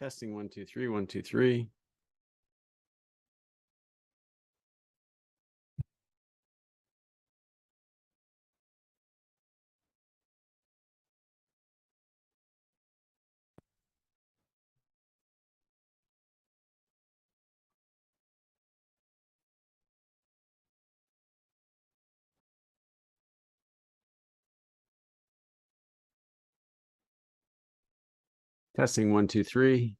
Testing 1, 2, 3, 1, 2, 3. Testing 1, 2, 3.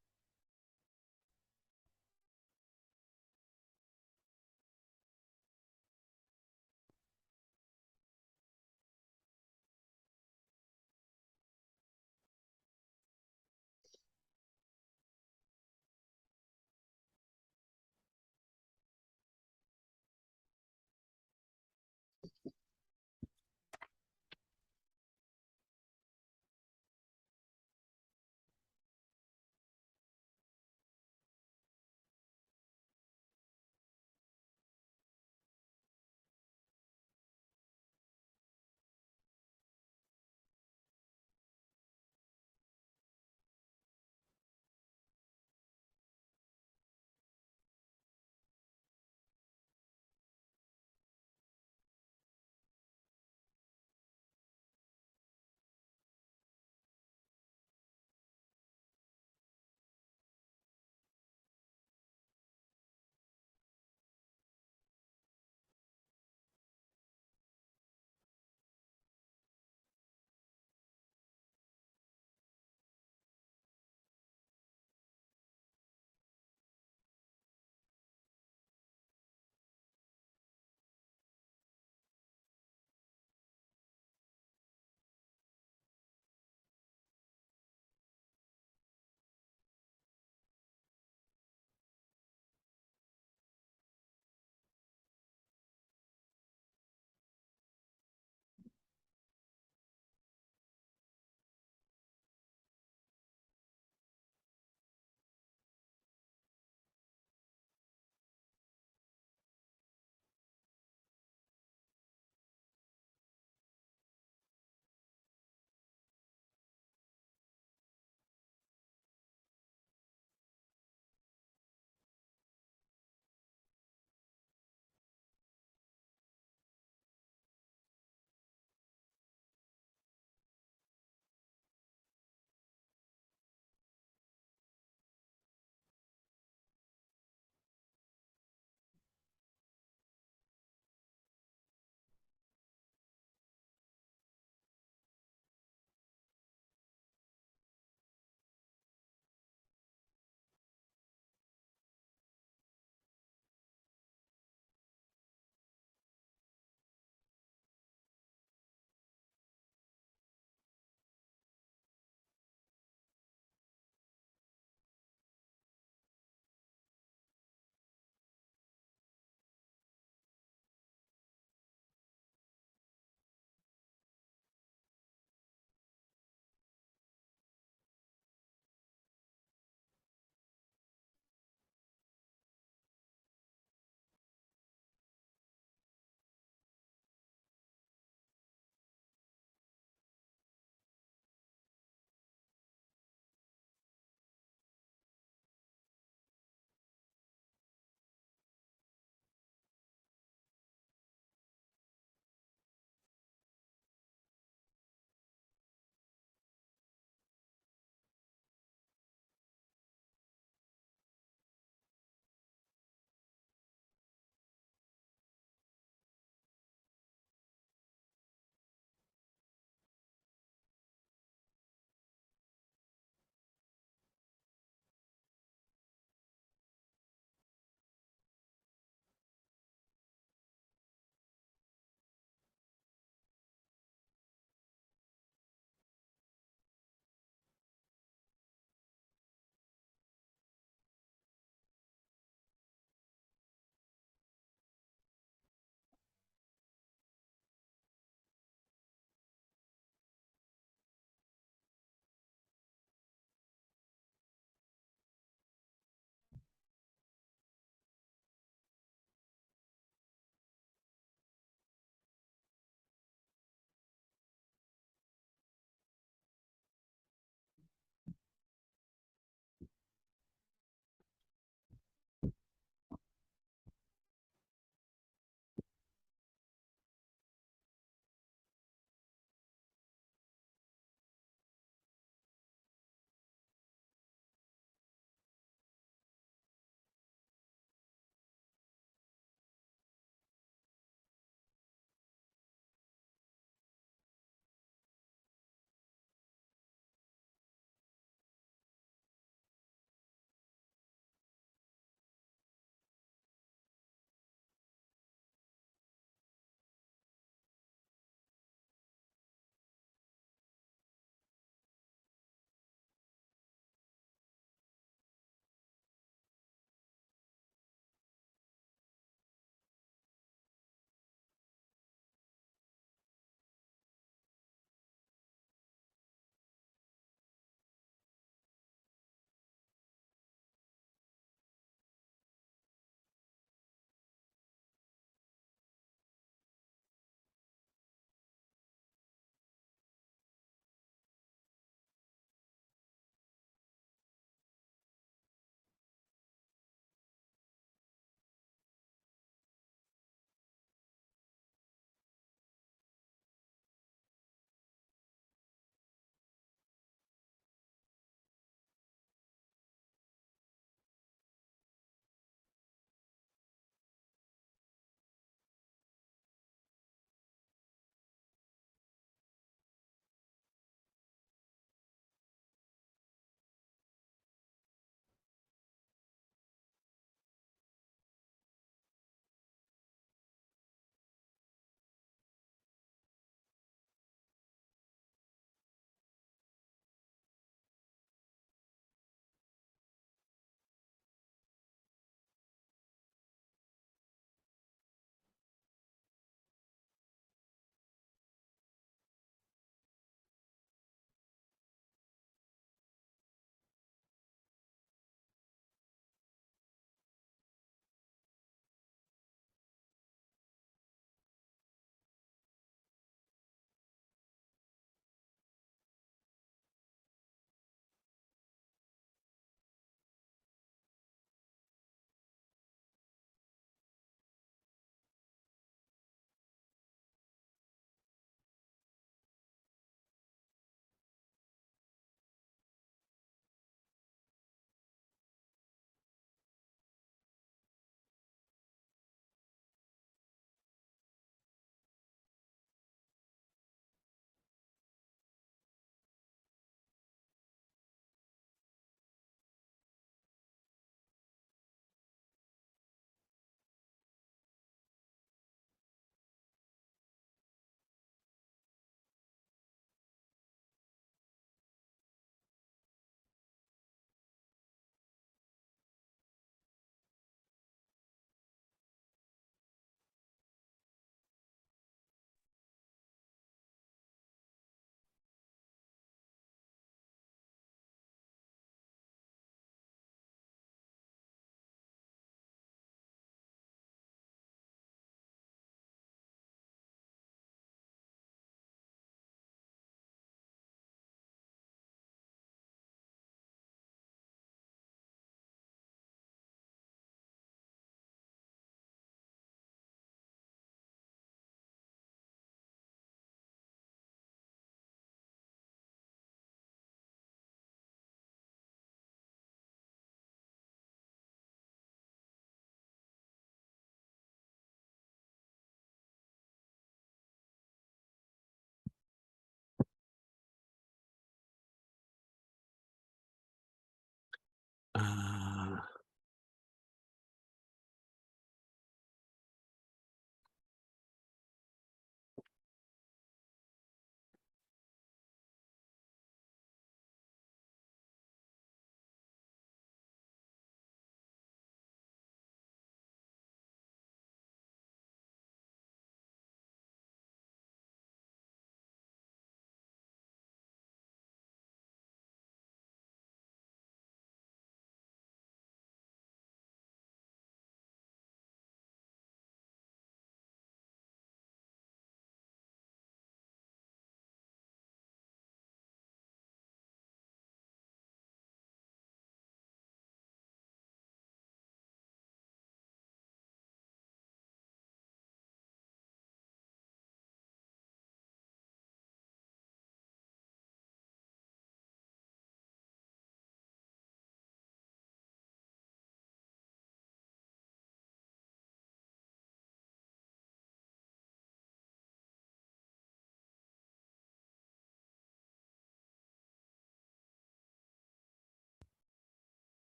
Uh,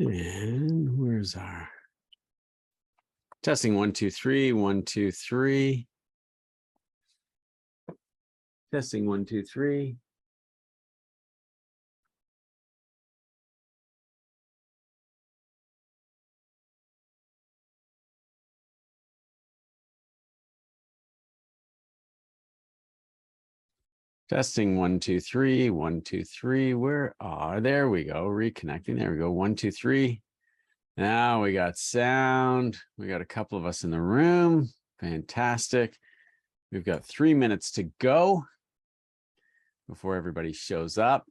And where's our testing? 1, 2, 3, 1, 2, 3. Testing 1, 2, 3. Testing 1, 2, 3, 1, 2, 3. Where are there we go. Reconnecting. There we go. 1, 2, 3. Now we got sound. We got a couple of us in the room. Fantastic. We've got 3 minutes to go before everybody shows up.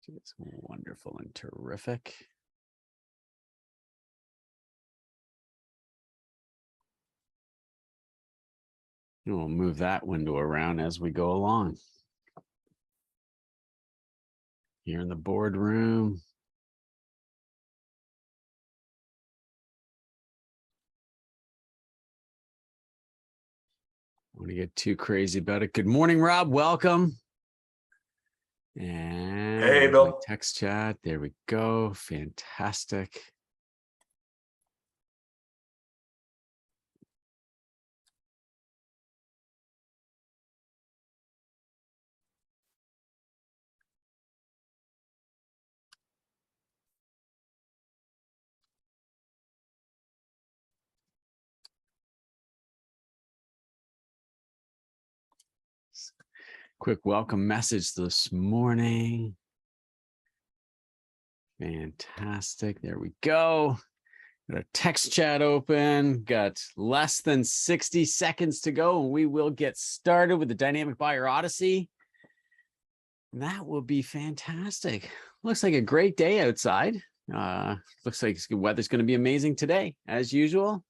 It's wonderful and terrific. And we'll move that window around as we go along. Here in the boardroom. I want to get too crazy about it. Good morning, Rob. Welcome. And hey, Bill. Text chat. There we go. Fantastic. Quick welcome message this morning. Fantastic. There we go. Got a text chat open. Got less than 60 seconds to go, and we will get started with the Dynamic Buyer Odyssey. And that will be fantastic. Looks like a great day outside. Looks like the weather's going to be amazing today, as usual.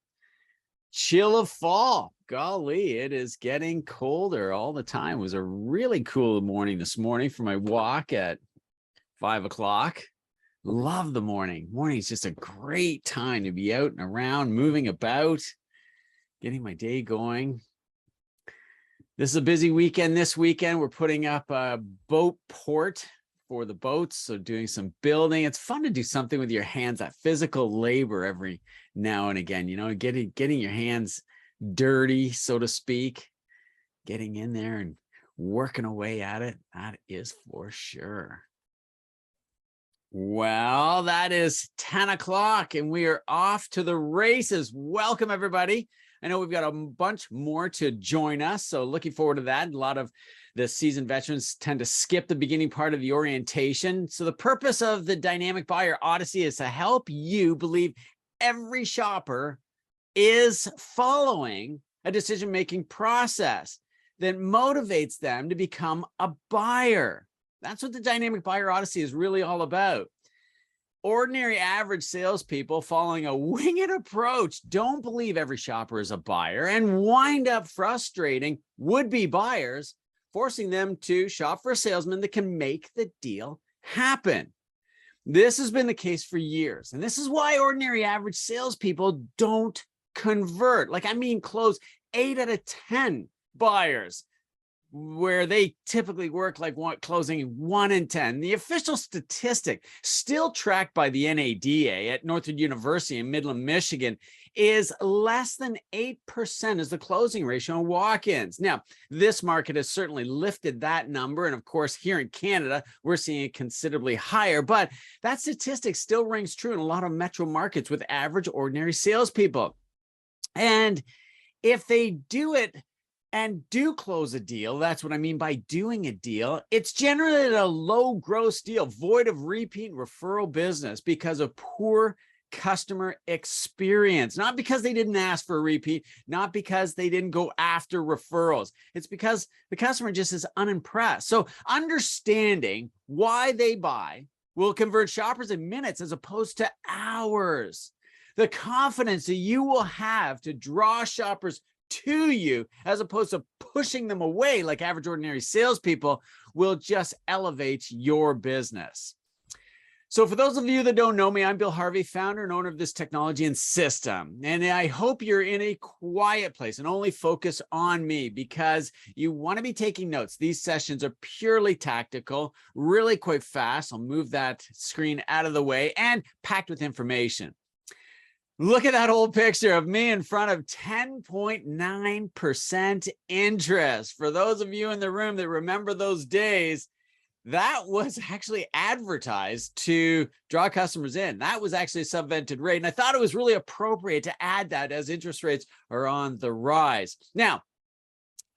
Chill of fall. Golly, it is getting colder all the time. It was a really cool morning this morning for my walk at 5 o'clock. Love the morning. Morning is just a great time to be out and around, moving about, getting my day going. This is a busy weekend. This weekend, we're putting up a boat port for the boats. So doing some building. It's fun to do something with your hands, that physical labor every now and again, you know, getting your hands dirty, so to speak, getting in there and working away at it. That is for sure. Well, that is 10 o'clock and we are off to the races. Welcome, everybody. I know we've got a bunch more to join us, so looking forward to that. A lot of the seasoned veterans tend to skip the beginning part of the orientation. So the purpose of the Dynamic Buyer Odyssey is to help you believe every shopper is following a decision-making process that motivates them to become a buyer. That's what the Dynamic Buyer Odyssey is really all about. Ordinary average salespeople following a winged approach don't believe every shopper is a buyer and wind up frustrating would-be buyers, forcing them to shop for a salesman that can make the deal happen. This has been the case for years, and this is why ordinary average salespeople don't convert. Like, I mean, close 8 out of 10 buyers, where they typically work like closing 1 in 10. The official statistic, still tracked by the NADA at Northwood University in Midland, Michigan, is less than 8% as the closing ratio on walk-ins. Now, this market has certainly lifted that number, and of course, here in Canada, we're seeing it considerably higher, but that statistic still rings true in a lot of metro markets with average ordinary salespeople. And if they do it and do close a deal, that's what I mean by doing a deal, it's generally a low gross deal, void of repeat referral business because of poor customer experience. Not because they didn't ask for a repeat, not because they didn't go after referrals. It's because the customer just is unimpressed. So understanding why they buy will convert shoppers in minutes as opposed to hours. The confidence that you will have to draw shoppers to you as opposed to pushing them away like average ordinary salespeople will just elevate your business. So for those of you that don't know me, I'm Bill Harvey, founder and owner of this technology and system. And I hope you're in a quiet place and only focus on me because you want to be taking notes. These sessions are purely tactical, really quick, fast. I'll move that screen out of the way and packed with information. Look at that old picture of me in front of 10.9% interest. For those of you in the room that remember those days, that was actually advertised to draw customers in. That was actually a subvented rate. And I thought it was really appropriate to add that as interest rates are on the rise. Now,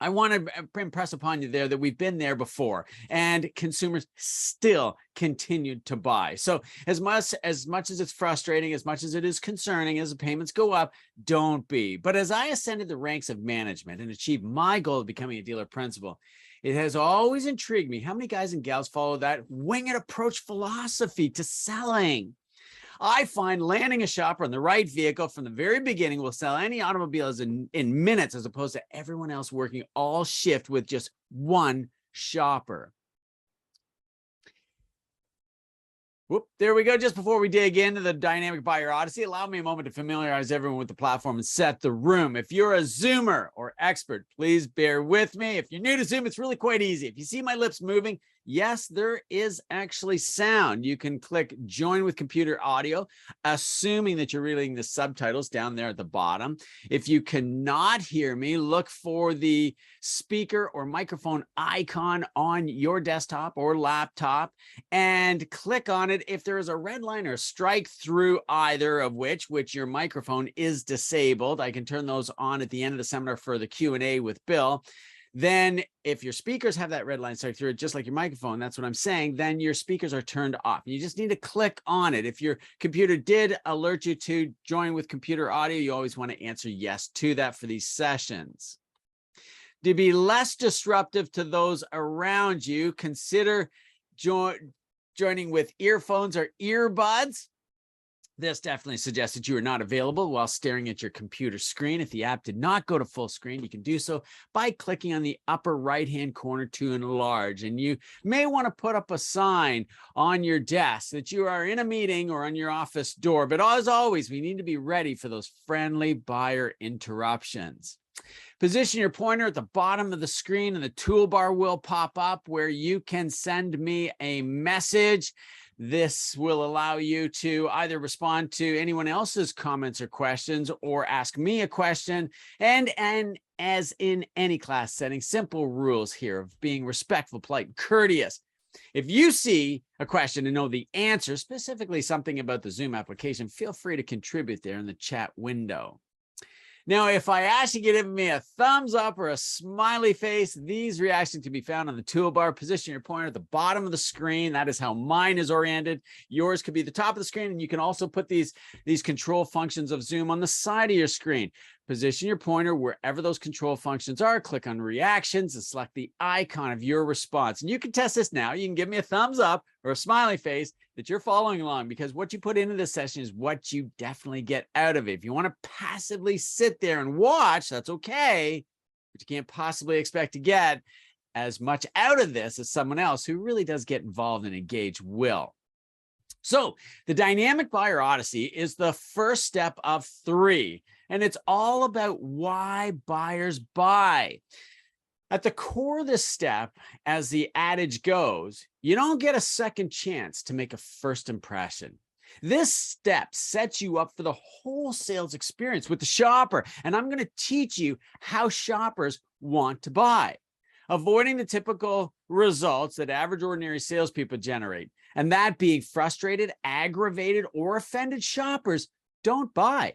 I want to impress upon you there that we've been there before and consumers still continued to buy. So as much as it's frustrating, as much as it is concerning as the payments go up, don't be. But as I ascended the ranks of management and achieved my goal of becoming a dealer principal, it has always intrigued me how many guys and gals follow that winged approach philosophy to selling. I find landing a shopper on the right vehicle from the very beginning will sell any automobiles in minutes, as opposed to everyone else working all shift with just one shopper. Whoop, there we go. Just before we dig into the dynamic Buyer Odyssey, allow me a moment to familiarize everyone with the platform and set the room. If you're a Zoomer or expert, please bear with me. If you're new to Zoom, it's really quite easy. If you see my lips moving, yes, there is actually sound. You can click join with computer audio, assuming that you're reading the subtitles down there at the bottom. If you cannot hear me, look for the speaker or microphone icon on your desktop or laptop and click on it. If there is a red line or strike through either of which your microphone is disabled, I can turn those on at the end of the seminar for the Q&A with Bill. Then if your speakers have that red line strike through it, just like your microphone, that's what I'm saying, then your speakers are turned off. You just need to click on it. If your computer did alert you to join with computer audio, you always want to answer yes to that for these sessions. To be less disruptive to those around you, consider joining with earphones or earbuds. This definitely suggests that you are not available while staring at your computer screen. If the app did not go to full screen, you can do so by clicking on the upper right-hand corner to enlarge. And you may want to put up a sign on your desk that you are in a meeting or on your office door. But as always, we need to be ready for those friendly buyer interruptions. Position your pointer at the bottom of the screen and the toolbar will pop up where you can send me a message. This will allow you to either respond to anyone else's comments or questions or ask me a question. And as in any class setting, simple rules here of being respectful, polite, and courteous. If you see a question and know the answer, specifically something about the Zoom application, feel free to contribute there in the chat window. Now, if I ask you to give me a thumbs up or a smiley face, these reactions can be found on the toolbar. Position your pointer at the bottom of the screen. That is how mine is oriented. Yours could be the top of the screen, and you can also put these control functions of Zoom on the side of your screen. Position your pointer wherever those control functions are. Click on reactions and select the icon of your response. And you can test this now. You can give me a thumbs up or a smiley face that you're following along, because what you put into this session is what you definitely get out of it. If you want to passively sit there and watch, that's okay, but you can't possibly expect to get as much out of this as someone else who really does get involved and engage will. So the Dynamic Buyer Odyssey is the first step of 3, and it's all about why buyers buy. At the core of this step, as the adage goes, you don't get a second chance to make a first impression. This step sets you up for the whole sales experience with the shopper, and I'm going to teach you how shoppers want to buy, avoiding the typical results that average ordinary salespeople generate, and that being frustrated, aggravated, or offended shoppers don't buy.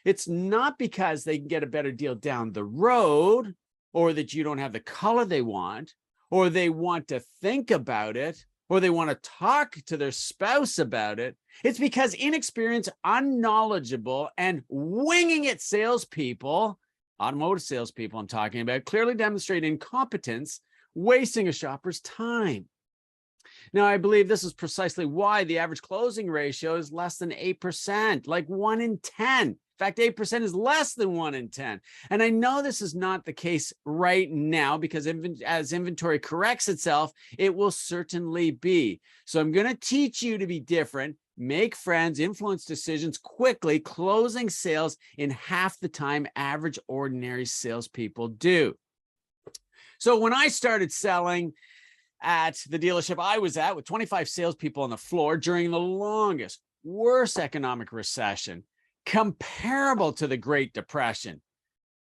It's not because they can get a better deal down the road, or that you don't have the color they want, or they want to think about it, or they want to talk to their spouse about it. It's because inexperienced, unknowledgeable, and winging it salespeople, automotive salespeople I'm talking about, clearly demonstrate incompetence, wasting a shopper's time. Now, I believe this is precisely why the average closing ratio is less than 8%, like 1 in 10. In fact, 8% is less than 1 in 10. And I know this is not the case right now because as inventory corrects itself, it will certainly be. So I'm going to teach you to be different, make friends, influence decisions quickly, closing sales in half the time average ordinary salespeople do. So when I started selling at the dealership I was at with 25 salespeople on the floor during the longest, worst economic recession, comparable to the Great Depression,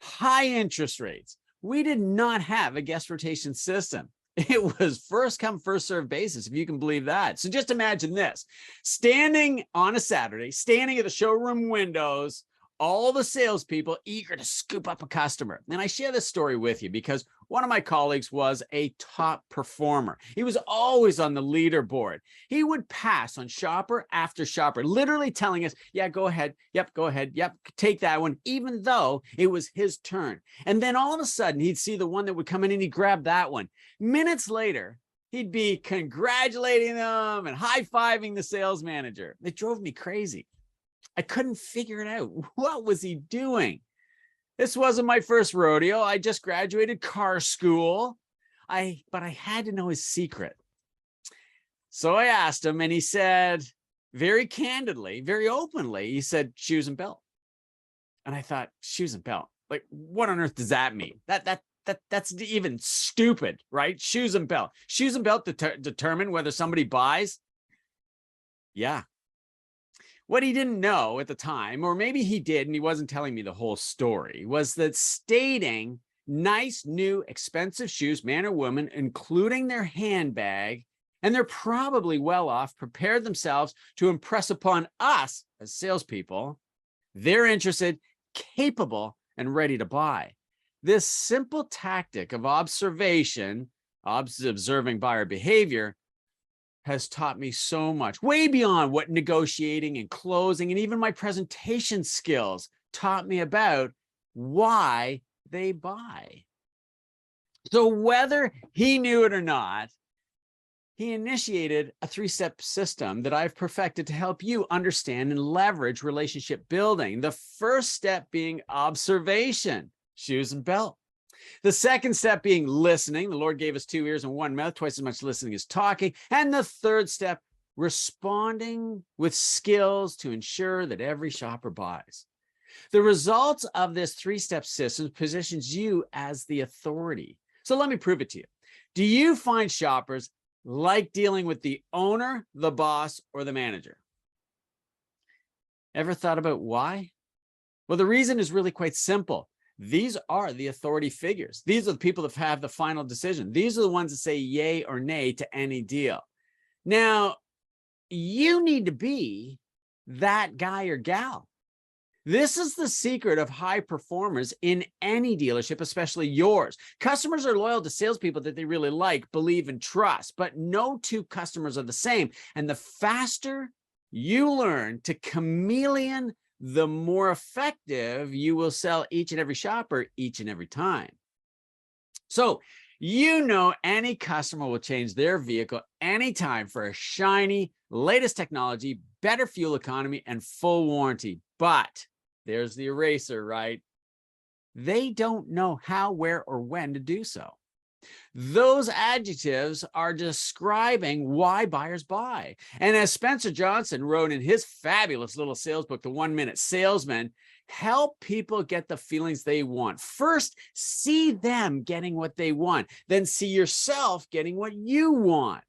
high interest rates, we did not have a guest rotation system. It was first come, first served basis, if you can believe that. So just imagine this, standing on a Saturday, standing at the showroom windows, all the salespeople eager to scoop up a customer. And I share this story with you because one of my colleagues was a top performer. He was always on the leaderboard. He would pass on shopper after shopper, literally telling us, yeah, go ahead. Yep, go ahead. Yep, take that one, even though it was his turn. And then all of a sudden, he'd see the one that would come in and he'd grab that one. Minutes later, he'd be congratulating them and high-fiving the sales manager. It drove me crazy. I couldn't figure it out. What was he doing? This wasn't my first rodeo. I just graduated car school. But I had to know his secret. So I asked him and he said, very candidly, very openly, he said, shoes and belt. And I thought, shoes and belt? Like, what on earth does that mean? That's even stupid, right? Shoes and belt. Shoes and belt determine whether somebody buys? Yeah. What he didn't know at the time, or maybe he did and he wasn't telling me the whole story, was that stating nice, new, expensive shoes, man or woman, including their handbag, and they're probably well off, prepared themselves to impress upon us as salespeople, they're interested, capable, and ready to buy. This simple tactic of observation, observing buyer behavior, has taught me so much, way beyond what negotiating and closing and even my presentation skills taught me about why they buy. So whether he knew it or not, he initiated a 3-step system that I've perfected to help you understand and leverage relationship building. The first step being observation, shoes and belt. The second step being listening. The Lord gave us 2 ears and 1 mouth, twice as much listening as talking. And the third step, responding with skills to ensure that every shopper buys. The results of this 3-step system positions you as the authority. So let me prove it to you. Do you find shoppers like dealing with the owner, the boss, or the manager? Ever thought about why? Well, the reason is really quite simple. These are the authority figures. These are the people that have the final decision. These are the ones that say yay or nay to any deal. Now, you need to be that guy or gal. This is the secret of high performers in any dealership, especially yours. Customers are loyal to salespeople that they really like, believe, and trust, but no two customers are the same. And the faster you learn to chameleon, the more effective you will sell each and every shopper each and every time. So, you know, any customer will change their vehicle anytime for a shiny, latest technology, better fuel economy, and full warranty. But there's the eraser, right? They don't know how, where, or when to do so. Those adjectives are describing why buyers buy. And as Spencer Johnson wrote in his fabulous little sales book, The 1-Minute Salesman, help people get the feelings they want. First, see them getting what they want. Then see yourself getting what you want.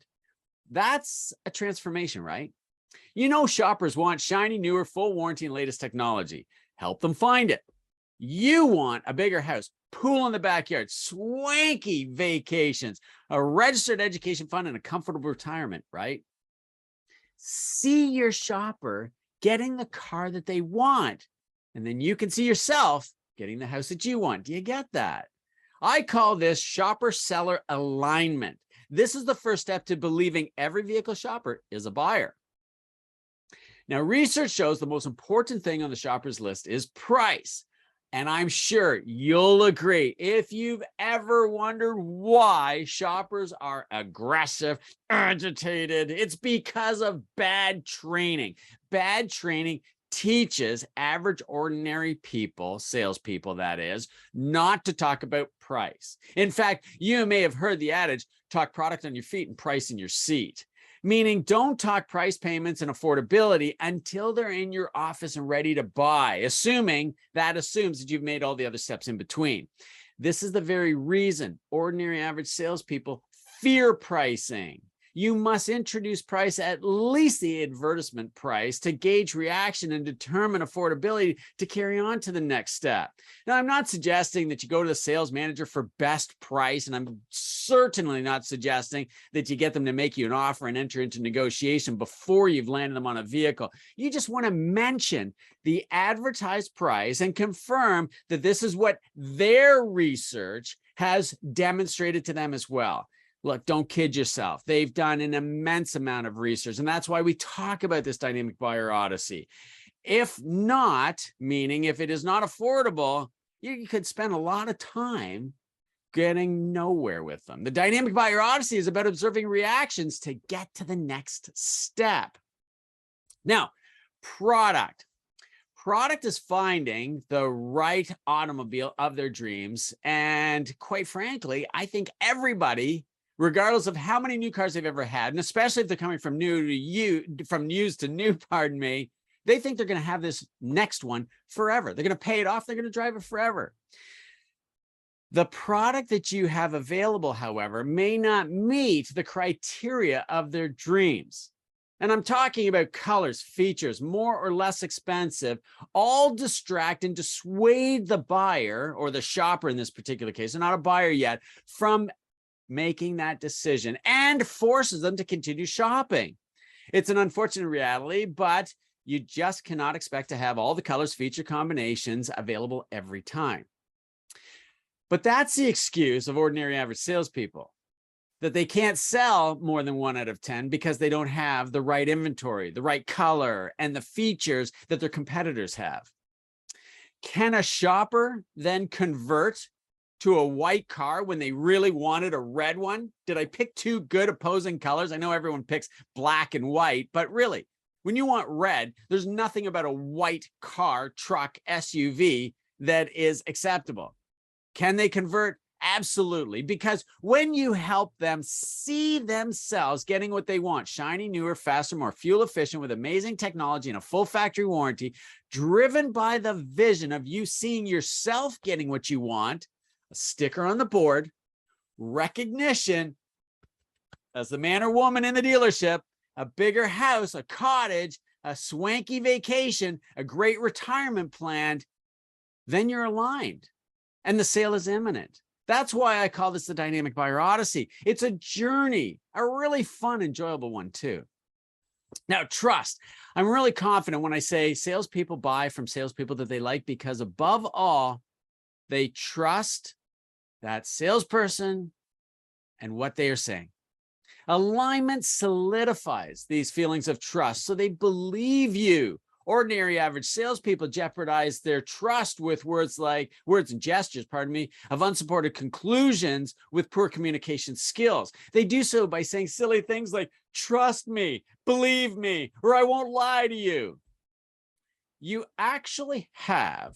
That's a transformation, right? You know, shoppers want shiny, newer, full warranty, and latest technology. Help them find it. You want a bigger house, pool in the backyard, swanky vacations, a registered education fund, and a comfortable retirement, right? See your shopper getting the car that they want, and then you can see yourself getting the house that you want. Do you get that? I call this shopper-seller alignment. This is the first step to believing every vehicle shopper is a buyer. Now, research shows the most important thing on the shopper's list is price. And I'm sure you'll agree, if you've ever wondered why shoppers are aggressive, agitated, it's because of bad training. Bad training teaches average, ordinary people, salespeople that is, not to talk about price. In fact, you may have heard the adage, talk product on your feet and price in your seat. Meaning don't talk price payments and affordability until they're in your office and ready to buy, assuming that assumes that you've made all the other steps in between. This is the very reason ordinary average salespeople fear pricing. You must introduce price at least the advertisement price to gauge reaction and determine affordability to carry on to the next step. Now, I'm not suggesting that you go to the sales manager for best price, and I'm certainly not suggesting that you get them to make you an offer and enter into negotiation before you've landed them on a vehicle. You just want to mention the advertised price and confirm that this is what their research has demonstrated to them as well. Look, don't kid yourself. They've done an immense amount of research, and that's why we talk about this dynamic buyer odyssey. If not, meaning if it is not affordable, you could spend a lot of time getting nowhere with them. The dynamic buyer odyssey is about observing reactions to get to the next step. Now, product. Product is finding the right automobile of their dreams, and quite frankly, I think everybody, regardless of how many new cars they've ever had, and especially if they're coming from used to new, pardon me, they think they're going to have this next one forever. They're going to pay it off. They're going to drive it forever. The product that you have available, however, may not meet the criteria of their dreams. And I'm talking about colors, features, more or less expensive, all distract and dissuade the buyer, or the shopper in this particular case, and not a buyer yet, from making that decision, and forces them to continue shopping. It's an unfortunate reality, but you just cannot expect to have all the colors, feature combinations available every time. But that's the excuse of ordinary average salespeople, that they can't sell more than 1 out of 10 because they don't have the right inventory, the right color, and the features that their competitors have. Can a shopper then convert to a white car when they really wanted a red one? Did I pick 2 good opposing colors? I know everyone picks black and white, but really, when you want red, there's nothing about a white car, truck, SUV that is acceptable. Can they convert? Absolutely, because when you help them see themselves getting what they want, shiny, newer, faster, more fuel efficient, with amazing technology and a full factory warranty, driven by the vision of you seeing yourself getting what you want, a sticker on the board, recognition as the man or woman in the dealership, a bigger house, a cottage, a swanky vacation, a great retirement plan, then you're aligned and the sale is imminent. That's why I call this the dynamic buyer odyssey. It's a journey, a really fun, enjoyable one too. Now, trust. I'm really confident when I say salespeople buy from salespeople that they like, because above all, they trust that salesperson and what they are saying. Alignment solidifies these feelings of trust, so they believe you. Ordinary average salespeople jeopardize their trust with words and gestures, of unsupported conclusions with poor communication skills. They do so by saying silly things like, trust me, believe me, or I won't lie to you. You actually have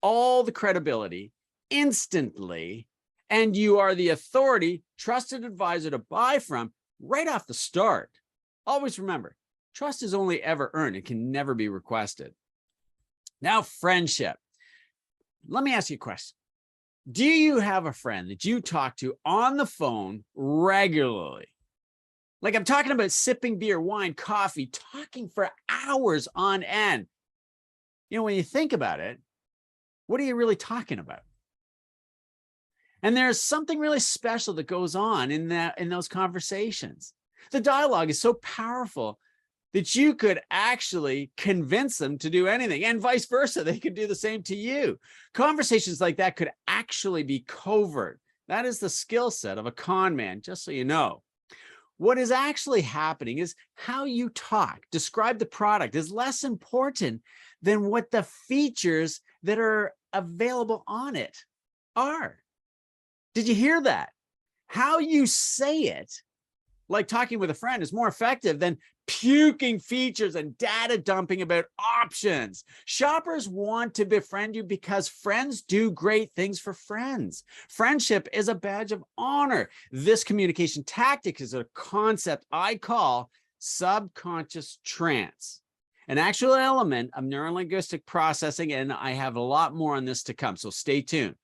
all the credibility instantly, and you are the authority, trusted advisor to buy from right off the start. Always remember, trust is only ever earned. It can never be requested. Now, friendship. Let me ask you a question. Do you have a friend that you talk to on the phone regularly? Like, I'm talking about sipping beer, wine, coffee, talking for hours on end. You know, when you think about it, what are you really talking about? And there's something really special that goes on in those conversations. The dialogue is so powerful that you could actually convince them to do anything, and vice versa. They could do the same to you. Conversations like that could actually be covert. That is the skill set of a con man, just so you know. What is actually happening is how you talk, describe the product is less important than what the features that are available on it are. Did you hear that? How you say it like talking with a friend is more effective than puking features and data dumping about options. Shoppers want to befriend you because friends do great things for friends. Friendship is a badge of honor. This communication tactic is a concept I call subconscious trance, an actual element of neurolinguistic processing, and I have a lot more on this to come, so stay tuned.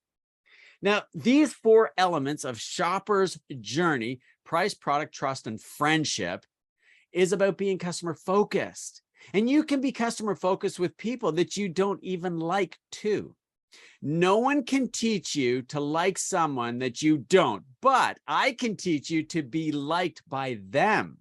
Now, these 4 elements of shopper's journey, price, product, trust, and friendship, is about being customer focused. And you can be customer focused with people that you don't even like too. No one can teach you to like someone that you don't, but I can teach you to be liked by them.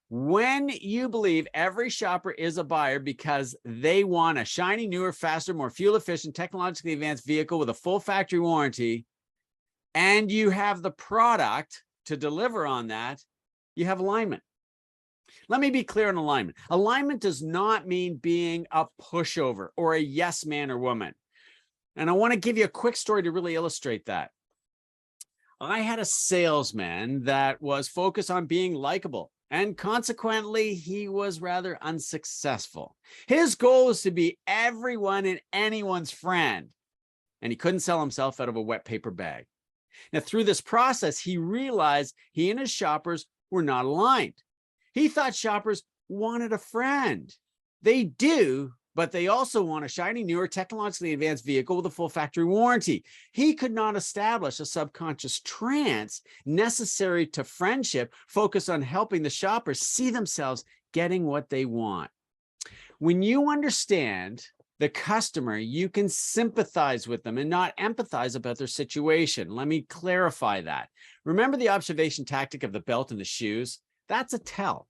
When you believe every shopper is a buyer because they want a shiny, newer, faster, more fuel-efficient, technologically advanced vehicle with a full factory warranty, and you have the product to deliver on that, you have alignment. Let me be clear on alignment. Alignment does not mean being a pushover or a yes man or woman. And I want to give you a quick story to really illustrate that. I had a salesman that was focused on being likable, and consequently, he was rather unsuccessful. His goal was to be everyone and anyone's friend, and he couldn't sell himself out of a wet paper bag. Now, through this process, he realized he and his shoppers were not aligned. He thought shoppers wanted a friend. They do, but they also want a shiny, newer, technologically advanced vehicle with a full factory warranty. He could not establish a subconscious trance necessary to friendship, focused on helping the shoppers see themselves getting what they want. When you understand the customer, you can sympathize with them and not empathize about their situation. Let me clarify that. Remember the observation tactic of the belt and the shoes? That's a tell.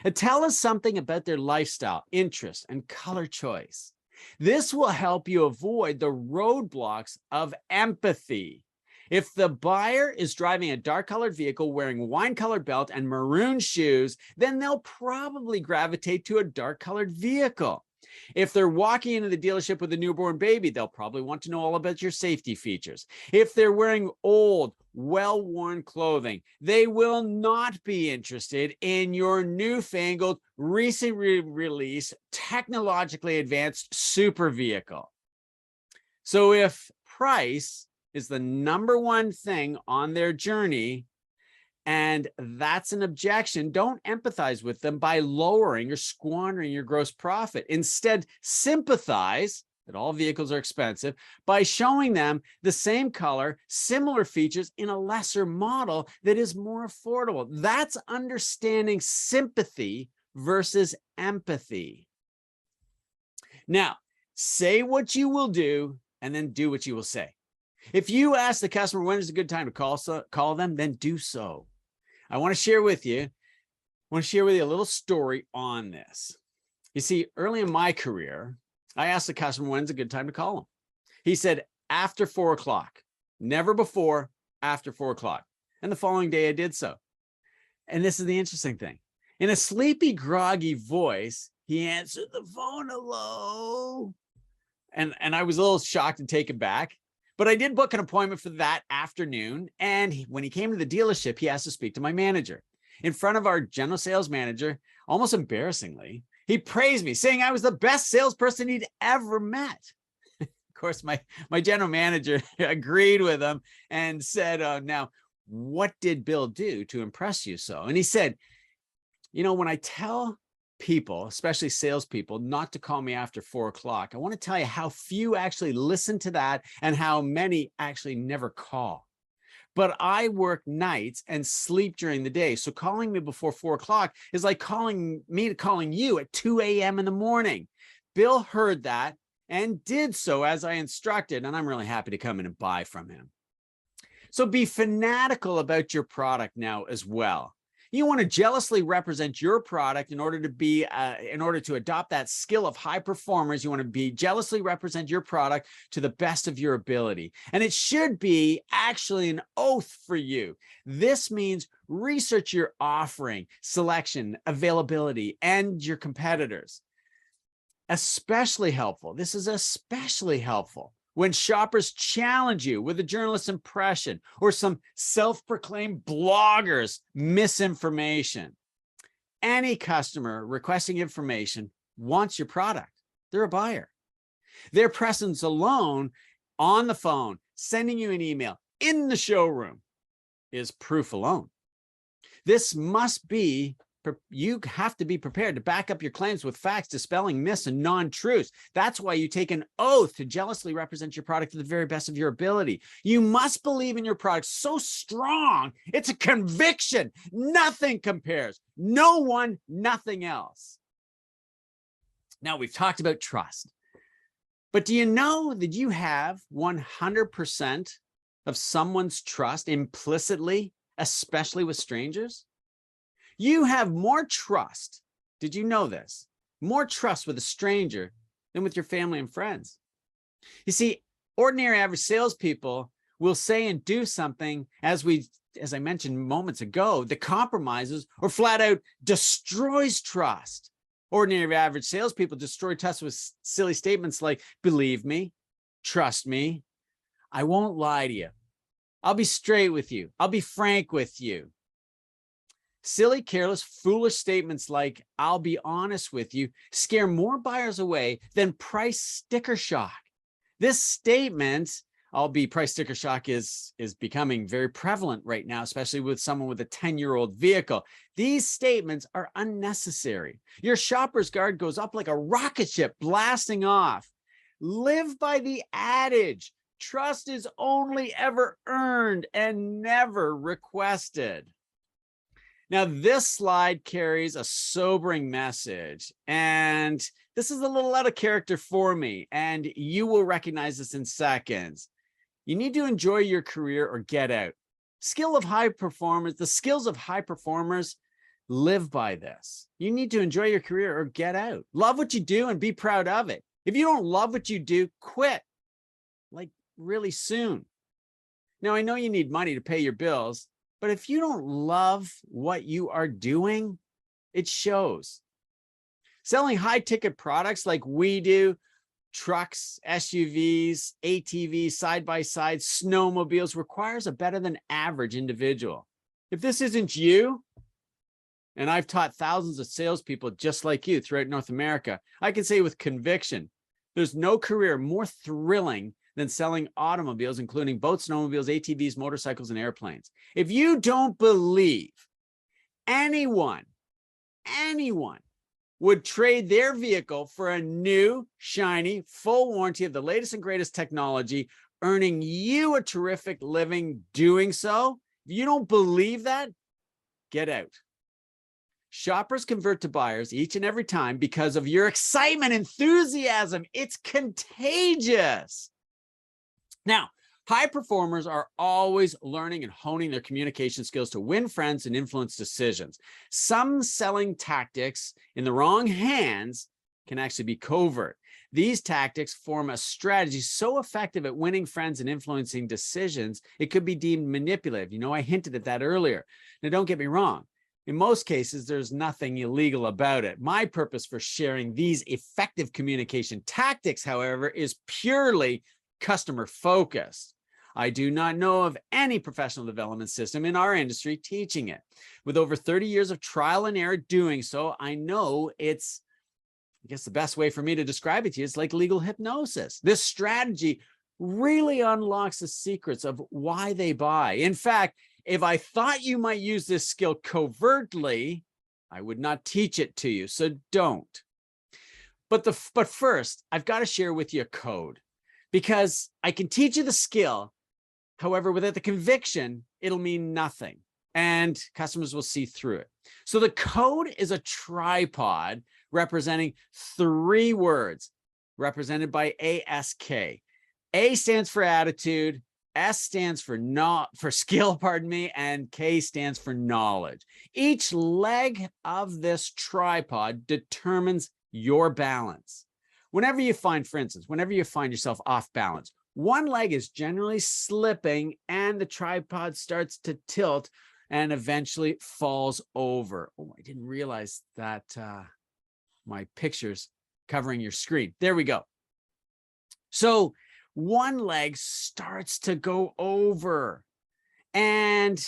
A tell is something about their lifestyle, interest, and color choice. This will help you avoid the roadblocks of empathy. If the buyer is driving a dark-colored vehicle, wearing wine-colored belt and maroon shoes, then they'll probably gravitate to a dark-colored vehicle. If they're walking into the dealership with a newborn baby, they'll probably want to know all about your safety features. If they're wearing old, well-worn clothing, they will not be interested in your newfangled, recently released, technologically advanced super vehicle. So if price is the #1 thing on their journey, and that's an objection, don't empathize with them by lowering or squandering your gross profit. Instead, sympathize that all vehicles are expensive by showing them the same color, similar features in a lesser model that is more affordable. That's understanding sympathy versus empathy. Now, say what you will do and then do what you will say. If you ask the customer when is a good time to call them, then do so. I want to share with you a little story on this. You see, early in my career, I asked the customer when's a good time to call him. He said after 4 o'clock, never before, after 4 o'clock. And the following day I did so. And this is the interesting thing. In a sleepy, groggy voice, he answered the phone, hello. And I was a little shocked and taken back. But I did book an appointment for that afternoon. And when he came to the dealership, he asked to speak to my manager. In front of our general sales manager, almost embarrassingly, he praised me, saying I was the best salesperson he'd ever met. Of course, my general manager agreed with him and said, now, what did Bill do to impress you so? And he said, when I tell people, especially salespeople, not to call me after 4 o'clock, I want to tell you how few actually listen to that and how many actually never call. But I work nights and sleep during the day. So calling me before 4 o'clock is like calling you at 2 a.m. in the morning. Bill heard that and did so as I instructed, and I'm really happy to come in and buy from him. So be fanatical about your product now as well. You want to jealously represent your product in order to adopt that skill of high performers. You want to be jealously represent your product to the best of your ability. And it should be actually an oath for you. This means research your offering, selection, availability, and your competitors. Especially helpful. This is especially helpful when shoppers challenge you with a journalist's impression or some self-proclaimed blogger's misinformation. Any customer requesting information wants your product. They're a buyer. Their presence alone on the phone, sending you an email, in the showroom is proof alone. This must be, you have to be prepared to back up your claims with facts, dispelling myths and non-truths. That's why you take an oath to jealously represent your product to the very best of your ability. You must believe in your product so strong, it's a conviction. Nothing compares. No one, nothing else. Now, we've talked about trust, but do you know that you have 100% of someone's trust implicitly, especially with strangers? You have more trust. Did you know this? More trust with a stranger than with your family and friends. You see, ordinary average salespeople will say and do something, as I mentioned moments ago, that compromises or flat out destroys trust. Ordinary average salespeople destroy trust with silly statements like, believe me, trust me, I won't lie to you, I'll be straight with you, I'll be frank with you. Silly, careless, foolish statements like, I'll be honest with you, scare more buyers away than price sticker shock. This statement, I'll be price sticker shock, is becoming very prevalent right now, especially with someone with a 10-year-old vehicle. These statements are unnecessary. Your shopper's guard goes up like a rocket ship blasting off. Live by the adage, trust is only ever earned and never requested. Now, this slide carries a sobering message, and this is a little out of character for me, and you will recognize this in seconds. You need to enjoy your career or get out. The skills of high performers live by this. You need to enjoy your career or get out. Love what you do and be proud of it. If you don't love what you do, quit, like really soon. Now, I know you need money to pay your bills, but if you don't love what you are doing, it shows. Selling high-ticket products like we do, trucks, SUVs, ATVs, side-by-side, snowmobiles, requires a better than average individual. If this isn't you, and I've taught thousands of salespeople just like you throughout North America, I can say with conviction, there's no career more thrilling than selling automobiles, including boats, snowmobiles, ATVs, motorcycles, and airplanes. If you don't believe anyone would trade their vehicle for a new, shiny, full warranty of the latest and greatest technology, earning you a terrific living doing so, if you don't believe that, get out. Shoppers convert to buyers each and every time because of your excitement, enthusiasm. It's contagious. Now, high performers are always learning and honing their communication skills to win friends and influence decisions. Some selling tactics in the wrong hands can actually be covert. These tactics form a strategy so effective at winning friends and influencing decisions, it could be deemed manipulative. You know, I hinted at that earlier. Now, don't get me wrong. In most cases, there's nothing illegal about it. My purpose for sharing these effective communication tactics, however, is purely customer focused. I do not know of any professional development system in our industry teaching it. With over 30 years of trial and error doing so, I know it's, I guess the best way for me to describe it to you is like legal hypnosis. This strategy really unlocks the secrets of why they buy. In fact, if I thought you might use this skill covertly, I would not teach it to you, so don't. But first, I've got to share with you a code, because I can teach you the skill. However, without the conviction, it'll mean nothing, and customers will see through it. So the code is a tripod representing 3 words, represented by ASK. A stands for attitude, S stands for skill, and K stands for knowledge. Each leg of this tripod determines your balance. Whenever you find, for instance, whenever you find yourself off balance, one leg is generally slipping and the tripod starts to tilt and eventually falls over. Oh, I didn't realize that my picture's covering your screen. There we go. So one leg starts to go over and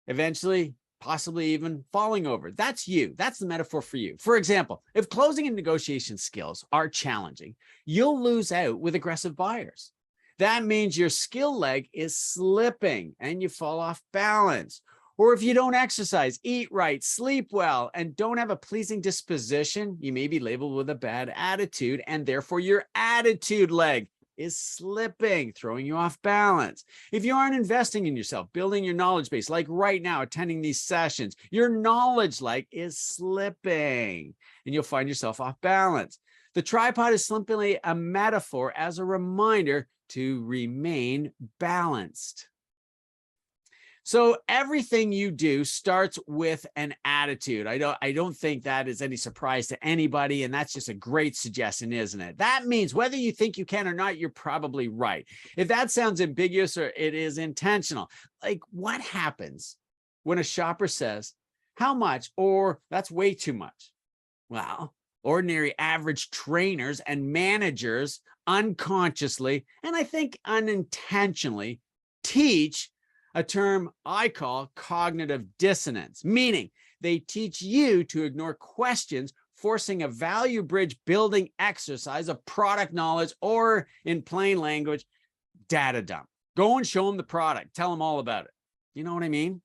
eventually possibly even falling over. That's you. That's the metaphor for you. For example, if closing and negotiation skills are challenging, you'll lose out with aggressive buyers. That means your skill leg is slipping and you fall off balance. Or if you don't exercise, eat right, sleep well, and don't have a pleasing disposition, you may be labeled with a bad attitude, and therefore your attitude leg is slipping, throwing you off balance. If you aren't investing in yourself, building your knowledge base, like right now, attending these sessions, your knowledge leg is slipping and you'll find yourself off balance. The tripod is simply a metaphor as a reminder to remain balanced. So everything you do starts with an attitude. I don't think that is any surprise to anybody, and that's just a great suggestion, isn't it? That means whether you think you can or not, you're probably right. If that sounds ambiguous or it is intentional, like what happens when a shopper says, how much, or that's way too much? Well, ordinary average trainers and managers unconsciously, and I think unintentionally, teach a term I call cognitive dissonance, meaning they teach you to ignore questions, forcing a value bridge building exercise of product knowledge, or in plain language, data dump. Go and show them the product. Tell them all about it. You know what I mean?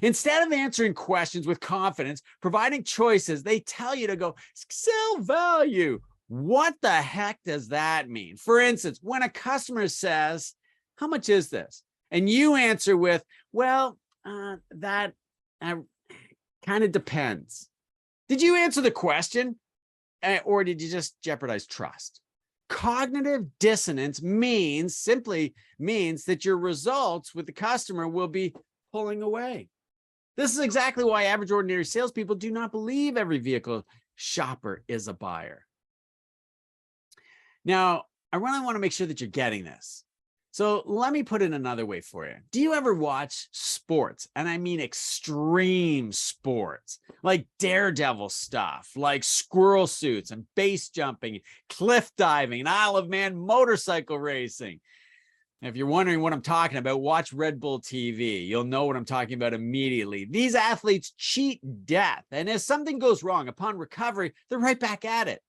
Instead of answering questions with confidence, providing choices, they tell you to go sell value. What the heck does that mean? For instance, when a customer says, how much is this? And you answer with, well, that kind of depends. Did you answer the question or did you just jeopardize trust? Cognitive dissonance simply means that your results with the customer will be pulling away. This is exactly why average ordinary salespeople do not believe every vehicle shopper is a buyer. Now, I really want to make sure that you're getting this. So let me put it another way for you. Do you ever watch sports? And I mean extreme sports, like daredevil stuff, like squirrel suits and base jumping, cliff diving, and Isle of Man motorcycle racing. If you're wondering what I'm talking about, watch Red Bull TV. You'll know what I'm talking about immediately. These athletes cheat death. And if something goes wrong upon recovery, they're right back at it.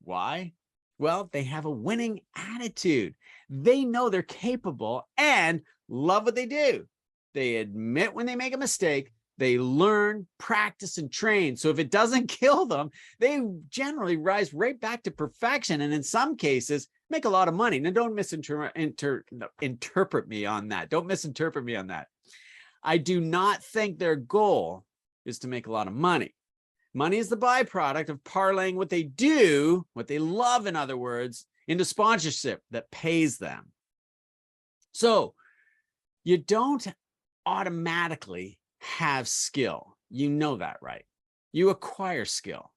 Why? Well, they have a winning attitude. They know they're capable and love what they do. They admit when they make a mistake, they learn, practice, and train. So if it doesn't kill them, they generally rise right back to perfection. And in some cases, make a lot of money. Now, don't misinterpret me on that. Don't misinterpret me on that. I do not think their goal is to make a lot of money. Money is the byproduct of parlaying what they do, what they love, in other words, into sponsorship that pays them. So you don't automatically have skill. You know that, right? You acquire skill.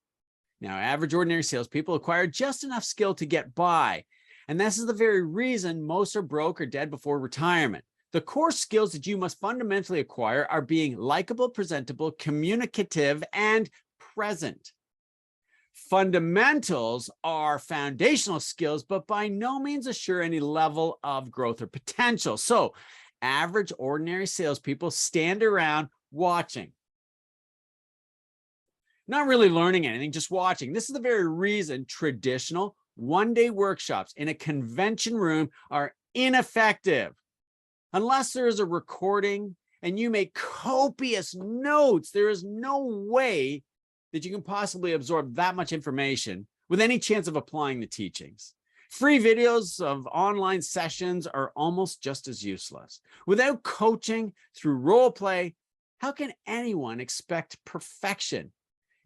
Now, average ordinary salespeople acquire just enough skill to get by. And this is the very reason most are broke or dead before retirement. The core skills that you must fundamentally acquire are being likable, presentable, communicative, and present. Fundamentals are foundational skills, but by no means assure any level of growth or potential. So average ordinary salespeople stand around watching, not really learning anything, just watching. This is the very reason traditional one-day workshops in a convention room are ineffective. Unless there is a recording and you make copious notes, there is no way that you can possibly absorb that much information with any chance of applying the teachings. Free videos of online sessions are almost just as useless. Without coaching through role play, how can anyone expect perfection?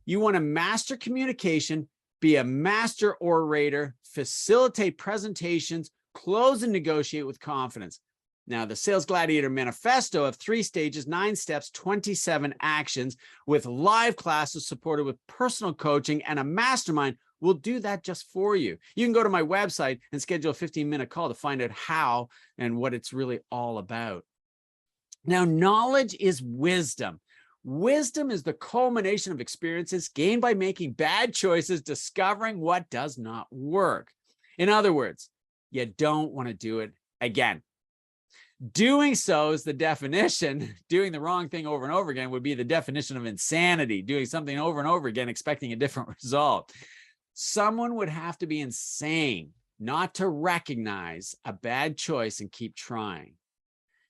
You want to master communication, be a master orator, facilitate presentations, close and negotiate with confidence. Now, the Sales Gladiator Manifesto of 3 stages, 9 steps, 27 actions with live classes supported with personal coaching and a mastermind will do that just for you. You can go to my website and schedule a 15-minute call to find out how and what it's really all about. Now, knowledge is wisdom. Wisdom is the culmination of experiences gained by making bad choices, discovering what does not work. In other words, you don't want to do it again. Doing so is the definition. Doing the wrong thing over and over again would be the definition of insanity. Doing something over and over again, expecting a different result. Someone would have to be insane not to recognize a bad choice and keep trying.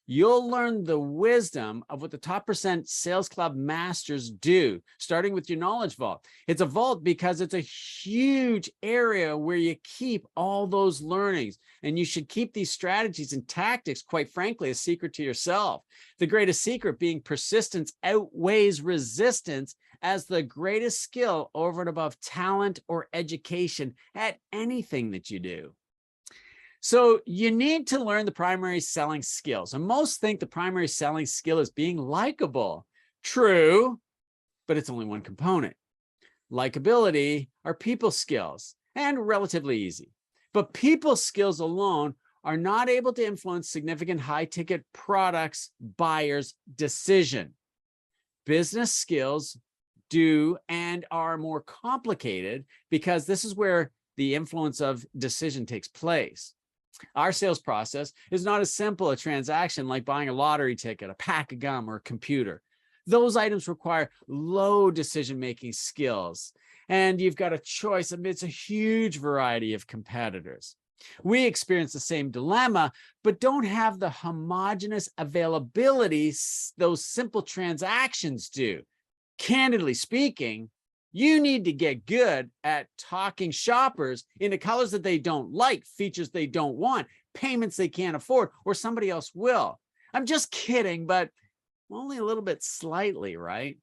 You'll learn the wisdom of what the top % sales club masters do, starting with your knowledge vault. It's a vault because it's a huge area where you keep all those learnings, and you should keep these strategies and tactics, quite frankly, a secret to yourself. The greatest secret being persistence outweighs resistance as the greatest skill over and above talent or education at anything that you do. So you need to learn the primary selling skills. And most think the primary selling skill is being likable. True, but it's only one component. Likability are people skills and relatively easy. But people skills alone are not able to influence significant high-ticket products buyers' decision. Business skills do and are more complicated because this is where the influence of decision takes place. Our sales process is not as simple a transaction like buying a lottery ticket, a pack of gum, or a computer. Those items require low decision-making skills, and you've got a choice amidst a huge variety of competitors. We experience the same dilemma, but don't have the homogeneous availability those simple transactions do. Candidly speaking, you need to get good at talking shoppers into colors that they don't like, features they don't want, payments they can't afford, or somebody else will. I'm just kidding, but only a little bit slightly, right?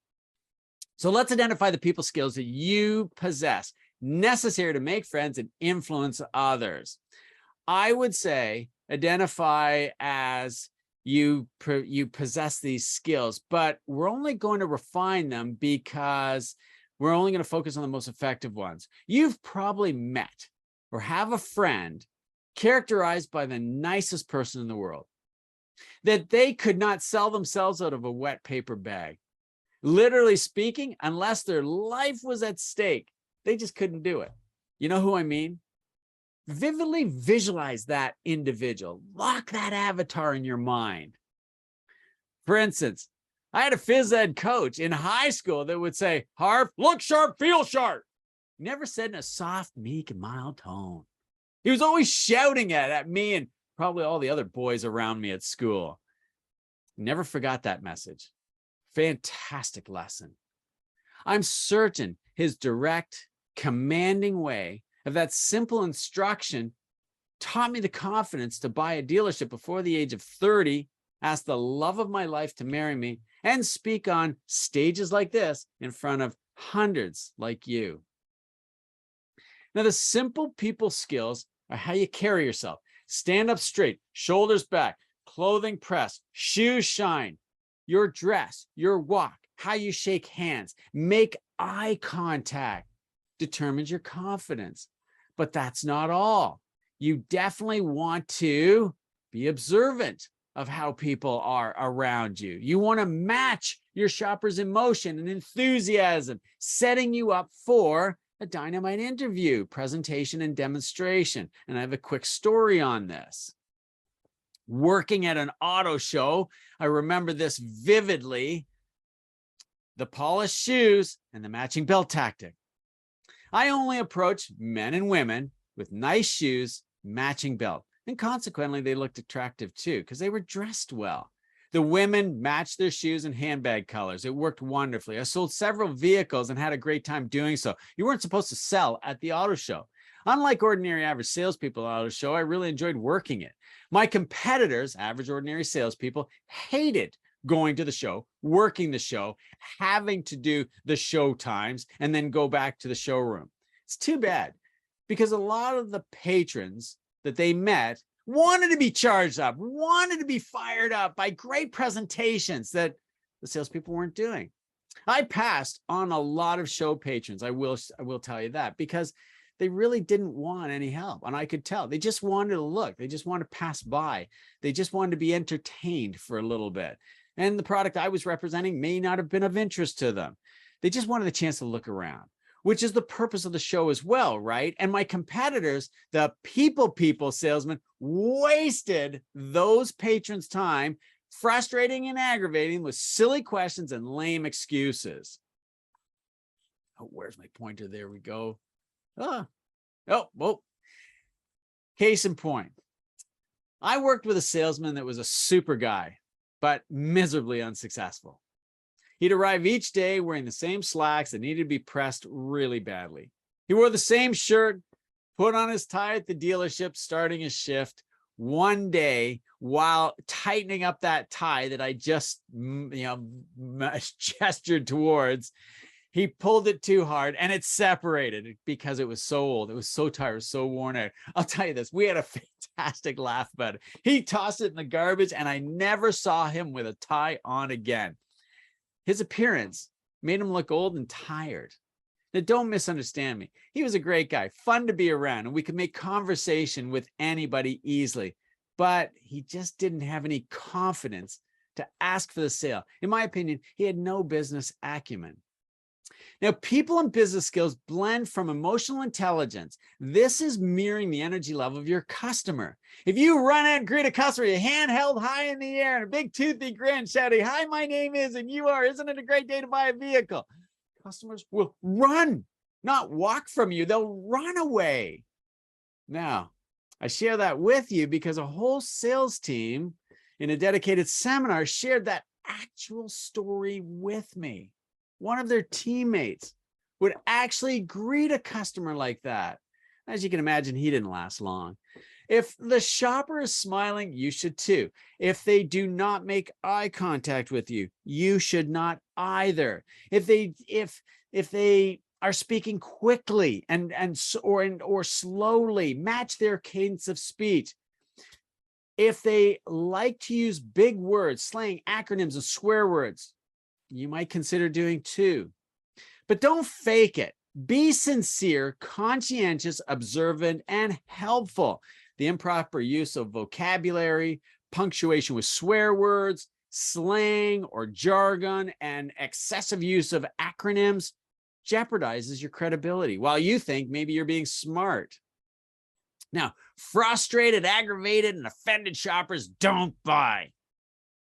So let's identify the people skills that you possess, necessary to make friends and influence others. I would say identify as you possess these skills, but we're only going to refine them because we're only going to focus on the most effective ones. You've probably met or have a friend characterized by the nicest person in the world, that they could not sell themselves out of a wet paper bag. Literally speaking, unless their life was at stake, they just couldn't do it. You know who I mean? Vividly visualize that individual. Lock that avatar in your mind. For instance, I had a phys ed coach in high school that would say, Harv, look sharp, feel sharp. Never said in a soft, meek, and mild tone. He was always shouting it at me and probably all the other boys around me at school. Never forgot that message. Fantastic lesson. I'm certain his direct, commanding way of that simple instruction taught me the confidence to buy a dealership before the age of 30, ask the love of my life to marry me, and speak on stages like this in front of hundreds like you. Now, the simple people skills are how you carry yourself. Stand up straight, shoulders back, clothing pressed, shoes shine, your dress, your walk, how you shake hands, make eye contact determines your confidence. But that's not all. You definitely want to be observant of how people are around you. You want to match your shopper's emotion and enthusiasm, setting you up for a dynamite interview, presentation, and demonstration. And I have a quick story on this. Working at an auto show, I remember this vividly, the polished shoes and the matching belt tactic. I only approached men and women with nice shoes, matching belt. And consequently, they looked attractive too, because they were dressed well. The women matched their shoes and handbag colors. It worked wonderfully. I sold several vehicles and had a great time doing so. You weren't supposed to sell at the auto show. Unlike ordinary average salespeople at the auto show, I really enjoyed working it. My competitors, average ordinary salespeople, hated going to the show, working the show, having to do the show times, and then go back to the showroom. It's too bad, because a lot of the patrons that they met wanted to be charged up, wanted to be fired up by great presentations that the salespeople weren't doing. I passed on a lot of show patrons, I will tell you that, because they really didn't want any help. And I could tell they just wanted to look, they just wanted to pass by. They just wanted to be entertained for a little bit. And the product I was representing may not have been of interest to them. They just wanted a chance to look around. which is the purpose of the show as well, right? And my competitors, the people salesmen, wasted those patrons' time, frustrating and aggravating with silly questions and lame excuses. Oh, where's my pointer? There we go. Whoa. Case in point, I worked with a salesman that was a super guy, but miserably unsuccessful. He'd arrive each day wearing the same slacks that needed to be pressed really badly. He wore the same shirt, put on his tie at the dealership, starting his shift. One day, while tightening up that tie that I just, gestured towards, he pulled it too hard and it separated because it was so old. It was so tired, so worn out. I'll tell you this, we had a fantastic laugh about it. He tossed it in the garbage and I never saw him with a tie on again. His appearance made him look old and tired. Now, don't misunderstand me. He was a great guy, fun to be around, and we could make conversation with anybody easily. But he just didn't have any confidence to ask for the sale. In my opinion, he had no business acumen. Now, people and business skills blend from emotional intelligence. This is mirroring the energy level of your customer. If you run out and greet a customer, your hand held high in the air and a big toothy grin shouting, "Hi, my name is, and you are, isn't it a great day to buy a vehicle?" Customers will run, not walk from you. They'll run away. Now, I share that with you because a whole sales team in a dedicated seminar shared that actual story with me. One of their teammates would actually greet a customer like that. As you can imagine, he didn't last long. If the shopper is smiling, you should too. If they do not make eye contact with you, you should not either. If they are speaking quickly or slowly, match their cadence of speech. If they like to use big words, slang, acronyms, and swear words, you might consider doing too. But don't fake it. Be sincere, conscientious, observant, and helpful. The improper use of vocabulary, punctuation with swear words, slang or jargon, and excessive use of acronyms jeopardizes your credibility while you think maybe you're being smart. Now, frustrated, aggravated, and offended shoppers don't buy.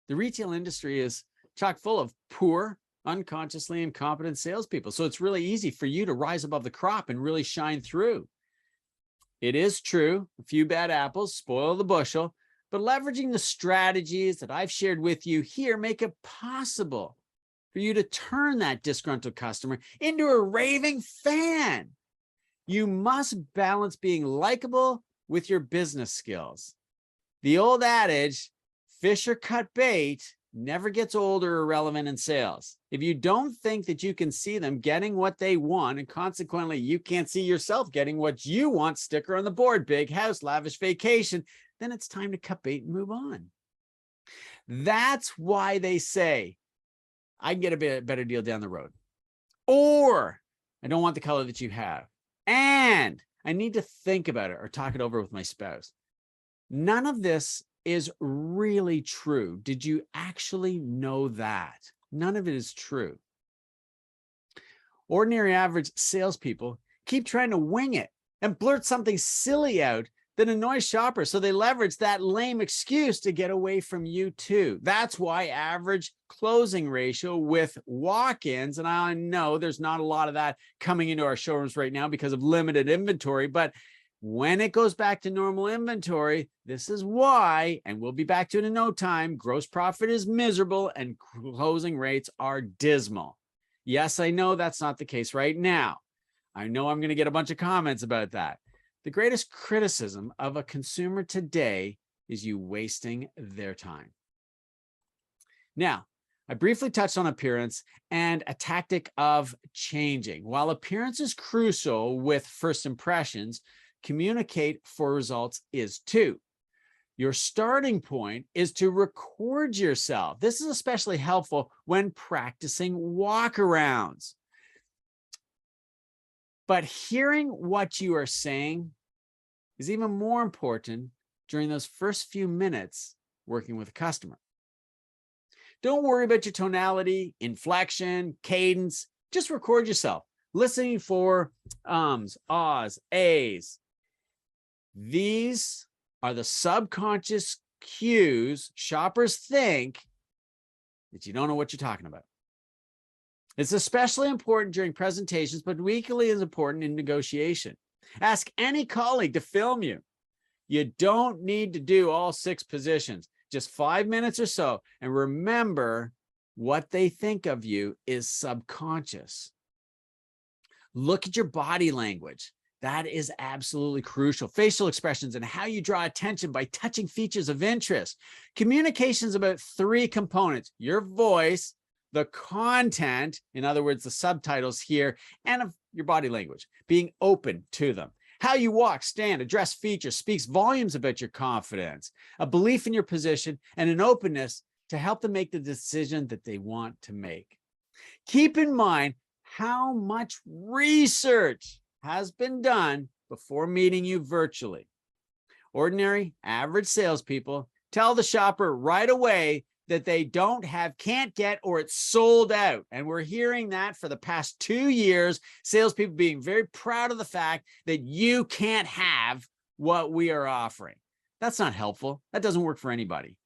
The retail industry is chock full of poor, unconsciously incompetent salespeople. So it's really easy for you to rise above the crop and really shine through. It is true, a few bad apples spoil the bushel, but leveraging the strategies that I've shared with you here make it possible for you to turn that disgruntled customer into a raving fan. You must balance being likable with your business skills. The old adage, fish or cut bait, never gets old or irrelevant in sales. If you don't think that you can see them getting what they want, and consequently you can't see yourself getting what you want, sticker on the board, big house, lavish vacation, then it's time to cut bait and move on. That's why they say, I can get a better deal down the road. Or I don't want the color that you have. And I need to think about it or talk it over with my spouse. None of this is really true. Did you actually know that? None of it is true. Ordinary average salespeople keep trying to wing it and blurt something silly out that annoys shoppers. So they leverage that lame excuse to get away from you too. That's why average closing ratio with walk-ins, and I know there's not a lot of that coming into our showrooms right now because of limited inventory, but when it goes back to normal inventory, this is why, and we'll be back to it in no time, gross profit is miserable and closing rates are dismal. Yes, I know that's not the case right now. I know I'm going to get a bunch of comments about that. The greatest criticism of a consumer today is you wasting their time. Now, I briefly touched on appearance and a tactic of changing. While appearance is crucial with first impressions, communicate for results is too. Your starting point is to record yourself. This is especially helpful when practicing walkarounds. But hearing what you are saying is even more important during those first few minutes working with a customer. Don't worry about your tonality, inflection, cadence. Just record yourself. listening for ums, ahs, ahs. These are the subconscious cues shoppers think that you don't know what you're talking about. It's especially important during presentations, but equally as important in negotiation. Ask any colleague to film you. You don't need to do all 6 positions, just 5 minutes or so. And remember, what they think of you is subconscious. Look at your body language. That is absolutely crucial. Facial expressions and how you draw attention by touching features of interest. Communication is about 3 components: your voice, the content, in other words, the subtitles here, and of your body language, being open to them. How you walk, stand, address features speaks volumes about your confidence, a belief in your position, and an openness to help them make the decision that they want to make. Keep in mind how much research has been done before meeting you virtually. Ordinary, average salespeople tell the shopper right away that they don't have, can't get, or it's sold out. And we're hearing that for the past 2 years, salespeople being very proud of the fact that you can't have what we are offering. That's not helpful. That doesn't work for anybody.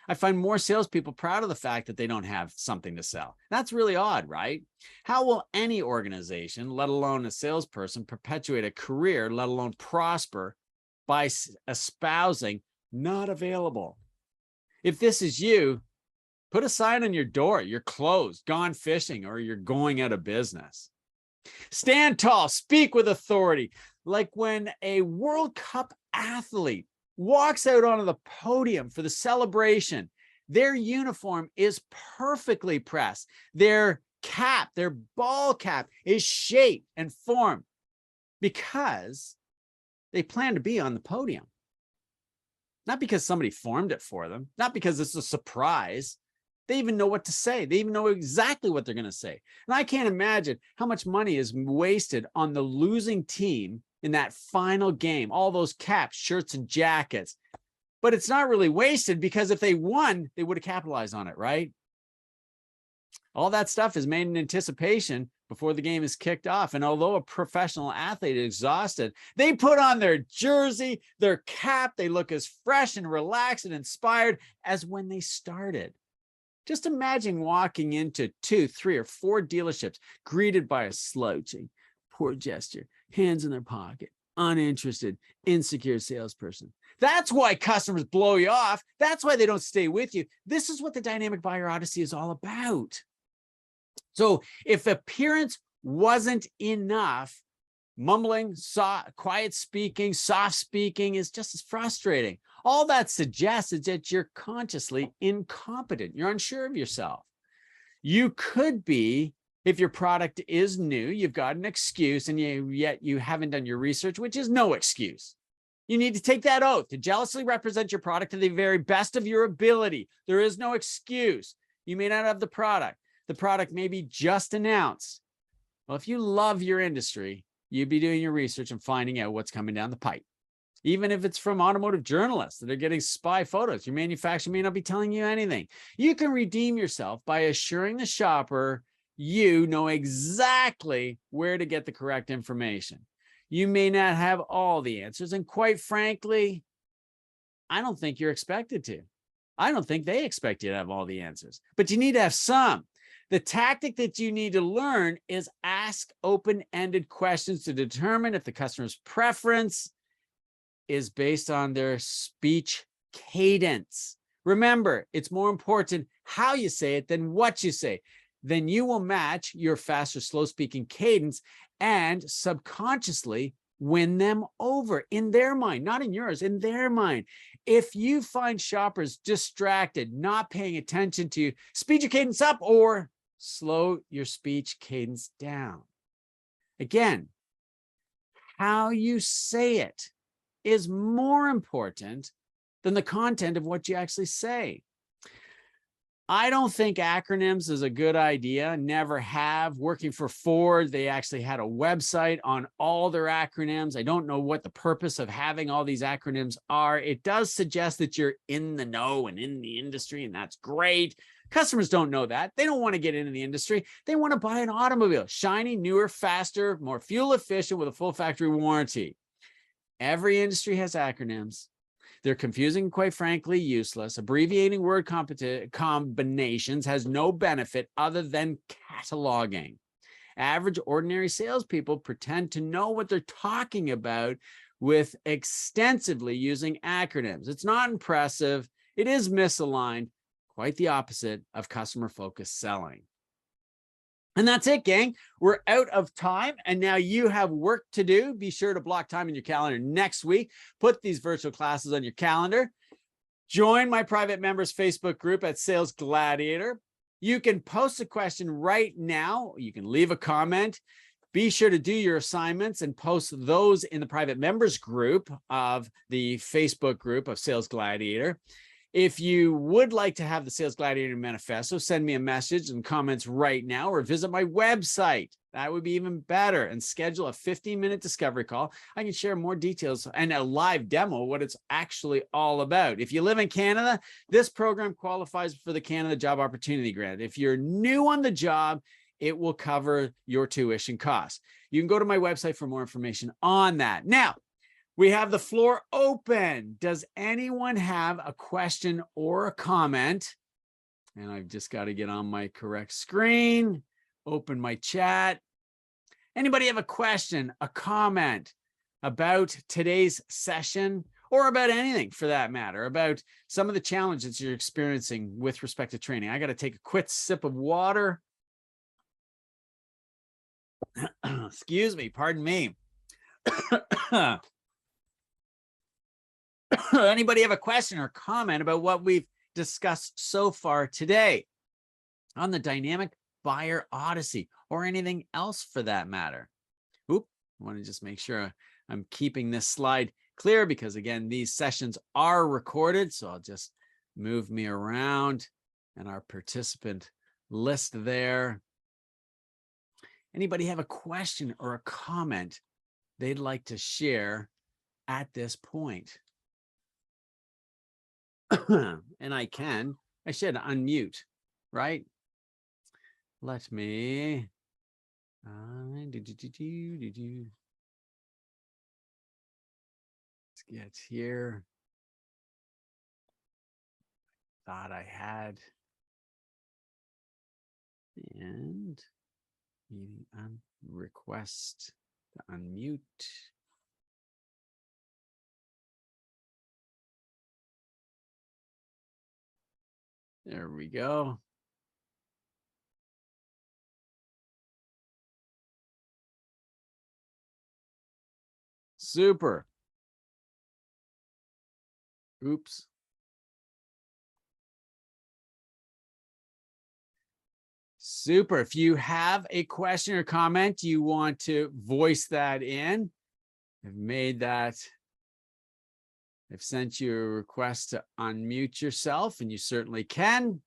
I find more salespeople proud of the fact that they don't have something to sell. That's really odd, right? How will any organization, let alone a salesperson, perpetuate a career, let alone prosper, by espousing not available? If this is you, put a sign on your door: you're closed, gone fishing, or you're going out of business. Stand tall, speak with authority. Like when a World Cup athlete walks out onto the podium for the celebration, their uniform is perfectly pressed. Their cap, their ball cap, is shaped and formed because they plan to be on the podium. Not because somebody formed it for them, not because it's a surprise. They even know what to say. They even know exactly what they're going to say. And I can't imagine how much money is wasted on the losing team in that final game, all those caps, shirts, and jackets. But it's not really wasted, because if they won, they would have capitalized on it, right? All that stuff is made in anticipation before the game is kicked off. And although a professional athlete is exhausted, they put on their jersey, their cap, they look as fresh and relaxed and inspired as when they started. Just imagine walking into 2, 3, or 4 dealerships, greeted by a slouching, poor gesture, hands in their pocket, uninterested, insecure salesperson. That's why customers blow you off. That's why they don't stay with you. This is what the Dynamic Buyer Odyssey is all about. So if appearance wasn't enough, mumbling, quiet speaking, soft speaking is just as frustrating. All that suggests is that you're consciously incompetent. You're unsure of yourself. You could be, if your product is new, you've got an excuse, and yet you haven't done your research, which is no excuse. You need to take that oath to jealously represent your product to the very best of your ability. There is no excuse. You may not have the product. The product may be just announced. Well, if you love your industry, you'd be doing your research and finding out what's coming down the pipe. Even if it's from automotive journalists that are getting spy photos, your manufacturer may not be telling you anything. You can redeem yourself by assuring the shopper you know exactly where to get the correct information. You may not have all the answers, and quite frankly, I don't think you're expected to. I don't think they expect you to have all the answers, but you need to have some. The tactic that you need to learn is ask open-ended questions to determine if the customer's preference is based on their speech cadence. Remember, it's more important how you say it than what you say. Then you will match your fast or slow speaking cadence and subconsciously win them over in their mind, not in yours, in their mind. If you find shoppers distracted, not paying attention to you, speed your cadence up or slow your speech cadence down. Again, how you say it is more important than the content of what you actually say. I don't think acronyms is a good idea. Never have. Working for Ford, they actually had a website on all their acronyms. I don't know what the purpose of having all these acronyms are. It does suggest that you're in the know and in the industry, and that's great. Customers don't know that. They don't want to get into the industry. They want to buy an automobile, shiny, newer, faster, more fuel efficient with a full factory warranty. Every industry has acronyms. They're confusing, quite frankly, useless. Abbreviating word combinations has no benefit other than cataloging. Average, ordinary salespeople pretend to know what they're talking about with extensively using acronyms. It's not impressive. It is misaligned, quite the opposite of customer-focused selling. And that's it, gang. We're out of time, and now you have work to do. Be sure to block time in your calendar next week. Put these virtual classes on your calendar. Join my private members Facebook group at Sales Gladiator. You can post a question right now. You can leave a comment. Be sure to do your assignments and post those in the private members group of the Facebook group of Sales Gladiator. If you would like to have the Sales Gladiator Manifesto, send me a message and comments right now, or visit my website. That would be even better, and schedule a 15-minute discovery call. I can share more details and a live demo what it's actually all about. If you live in Canada, this program qualifies for the Canada Job Opportunity Grant. If you're new on the job, it will cover your tuition costs. You can go to my website for more information on that. Now, we have the floor open. Does anyone have a question or a comment? And I've just got to get on my correct screen, open my chat. Anybody have a question, a comment about today's session, or about anything for that matter, about some of the challenges you're experiencing with respect to training? I got to take a quick sip of water. Excuse me, pardon me. Anybody have a question or comment about what we've discussed so far today on the Dynamic Buyer Odyssey, or anything else for that matter? Oop, I want to just make sure I'm keeping this slide clear, because again, these sessions are recorded. So I'll just move me around and our participant list there. Anybody have a question or a comment they'd like to share at this point? And I should unmute, right? Let me, let's get here. Thought I had, and request to unmute. There we go. Super. Oops. Super. If you have a question or comment, you want to voice that in. I've made that. I've sent you a request to unmute yourself, and you certainly can.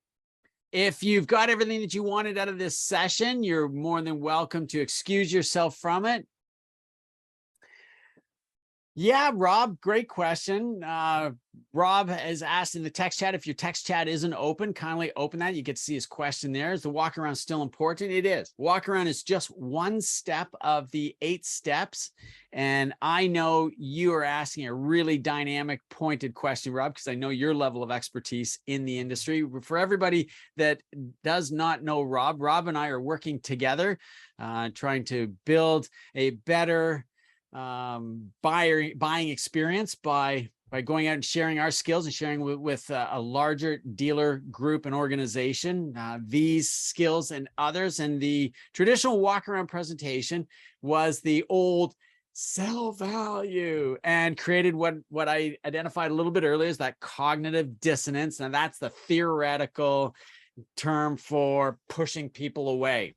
If you've got everything that you wanted out of this session, you're more than welcome to excuse yourself from it. Yeah, Rob, great question. Rob has asked in the text chat, if your text chat isn't open, kindly open that. You get to see his question there. Is the walk around still important? It is. Walk around is just one step of the 8 steps. And I know you are asking a really dynamic, pointed question, Rob, because I know your level of expertise in the industry. For everybody that does not know Rob, Rob and I are working together, trying to build a better buying experience by going out and sharing our skills and sharing with a larger dealer group and organization these skills and others. And the traditional walk around presentation was the old sell value, and created what I identified a little bit earlier as that cognitive dissonance. And that's the theoretical term for pushing people away.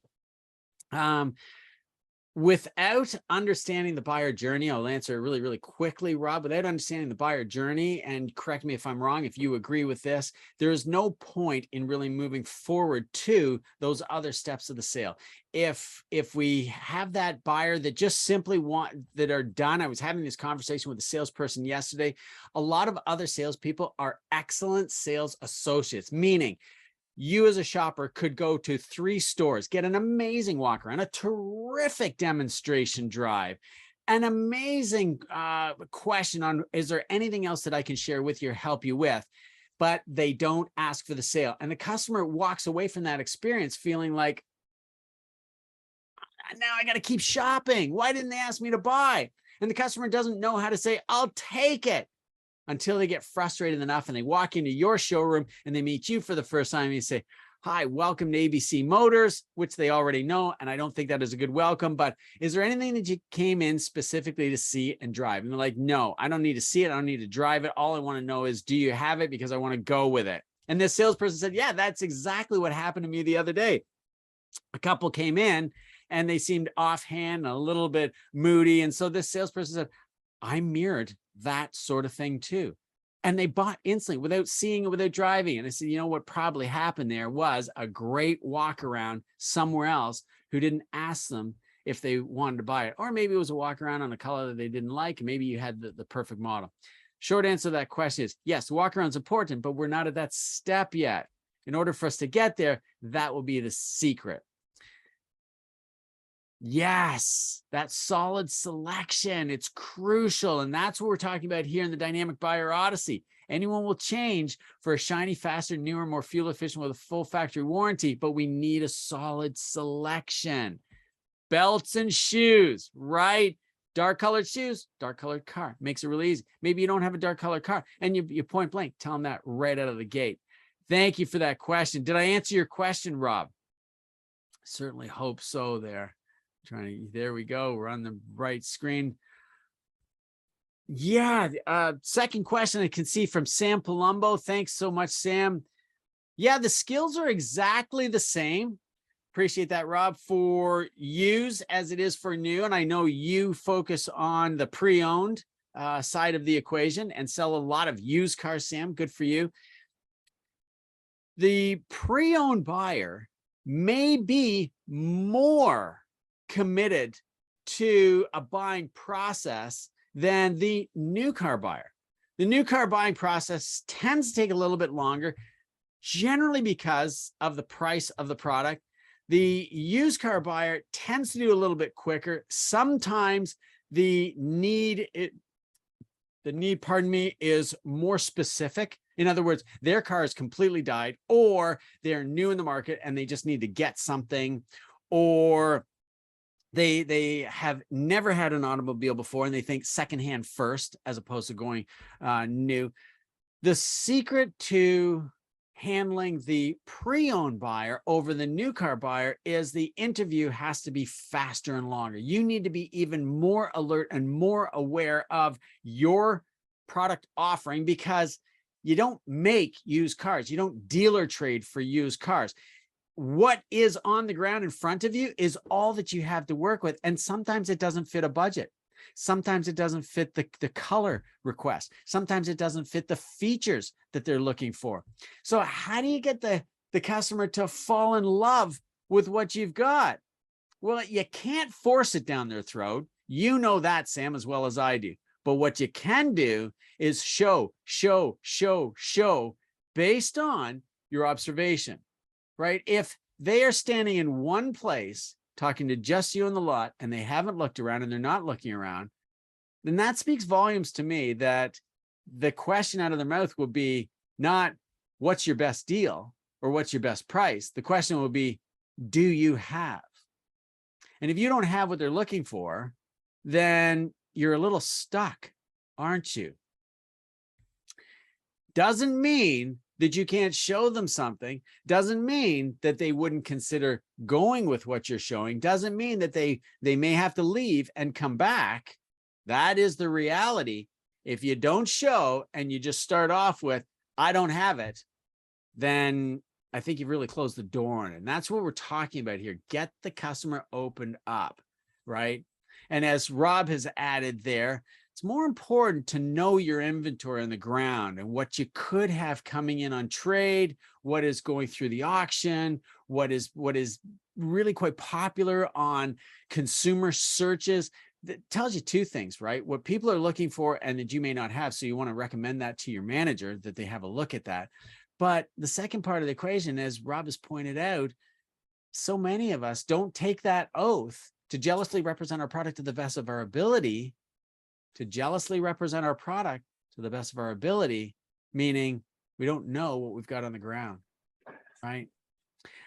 Without understanding the buyer journey, I'll answer really, really quickly, Rob. Without understanding the buyer journey, and correct me if I'm wrong, if you agree with this, there is no point in really moving forward to those other steps of the sale. If we have that buyer that just simply that are done, I was having this conversation with a salesperson yesterday. A lot of other salespeople are excellent sales associates, meaning you as a shopper could go to 3 stores, get an amazing walk around, a terrific demonstration drive, an amazing question on, is there anything else that I can share with you or help you with? But they don't ask for the sale. And the customer walks away from that experience feeling like, now I got to keep shopping. Why didn't they ask me to buy? And the customer doesn't know how to say, I'll take it, until they get frustrated enough and they walk into your showroom and they meet you for the first time and you say, hi, welcome to ABC Motors, which they already know. And I don't think that is a good welcome, but is there anything that you came in specifically to see and drive? And they're like, no, I don't need to see it. I don't need to drive it. All I want to know is, do you have it? Because I want to go with it. And this salesperson said, yeah, that's exactly what happened to me the other day. A couple came in and they seemed offhand, a little bit moody. And so this salesperson said, I mirrored that sort of thing too. And they bought instantly without seeing it, without driving. And I said, you know what probably happened there was a great walk around somewhere else who didn't ask them if they wanted to buy it. Or maybe it was a walk around on a color that they didn't like. And maybe you had the perfect model. Short answer to that question is yes, walk around is important, but we're not at that step yet. In order for us to get there, that will be the secret. Yes, that solid selection. It's crucial. And that's what we're talking about here in the Dynamic Buyer Odyssey. Anyone will change for a shiny, faster, newer, more fuel efficient with a full factory warranty, but we need a solid selection. Belts and shoes, right? Dark colored shoes, dark colored car. Makes it really easy. Maybe you don't have a dark colored car and you point blank, tell them that right out of the gate. Thank you for that question. Did I answer your question, Rob? Certainly hope so there. There we go. We're on the right screen. Yeah. Second question I can see from Sam Palumbo. Thanks so much, Sam. Yeah, the skills are exactly the same. Appreciate that, Rob, for used as it is for new. And I know you focus on the pre-owned side of the equation and sell a lot of used cars, Sam. Good for you. The pre-owned buyer may be more committed to a buying process than the new car buyer. The new car buying process tends to take a little bit longer, generally because of the price of the product. The used car buyer tends to do a little bit quicker. Sometimes the need, is more specific. In other words, their car is completely died, or they're new in the market and they just need to get something, or they have never had an automobile before and they think secondhand first as opposed to going new. The secret to handling the pre-owned buyer over the new car buyer is the interview has to be faster and longer. You need to be even more alert and more aware of your product offering, because you don't make used cars. You don't dealer trade for used cars. What is on the ground in front of you is all that you have to work with. And sometimes it doesn't fit a budget. Sometimes it doesn't fit the color request. Sometimes it doesn't fit the features that they're looking for. So how do you get the customer to fall in love with what you've got? Well, you can't force it down their throat. You know that, Sam, as well as I do. But what you can do is show based on your observation. Right? If they are standing in one place talking to just you in the lot and they haven't looked around and they're not looking around, then that speaks volumes to me that the question out of their mouth will be not what's your best deal or what's your best price. The question will be, do you have? And if you don't have what they're looking for, then you're a little stuck, aren't you? Doesn't mean that you can't show them something, doesn't mean that they wouldn't consider going with what you're showing, doesn't mean that they may have to leave and come back. That is the reality. If you don't show and you just start off with, I don't have it, then I think you've really closed the door on it. And that's what we're talking about here. Get the customer opened up, right? And as Rob has added there, it's more important to know your inventory on the ground and what you could have coming in on trade, what is going through the auction, what is really quite popular on consumer searches. That tells you two things, right? What people are looking for and that you may not have. So you want to recommend that to your manager, that they have a look at that. But the second part of the equation, as Rob has pointed out, so many of us don't take that oath to jealously represent our product to the best of our ability, meaning we don't know what we've got on the ground, right?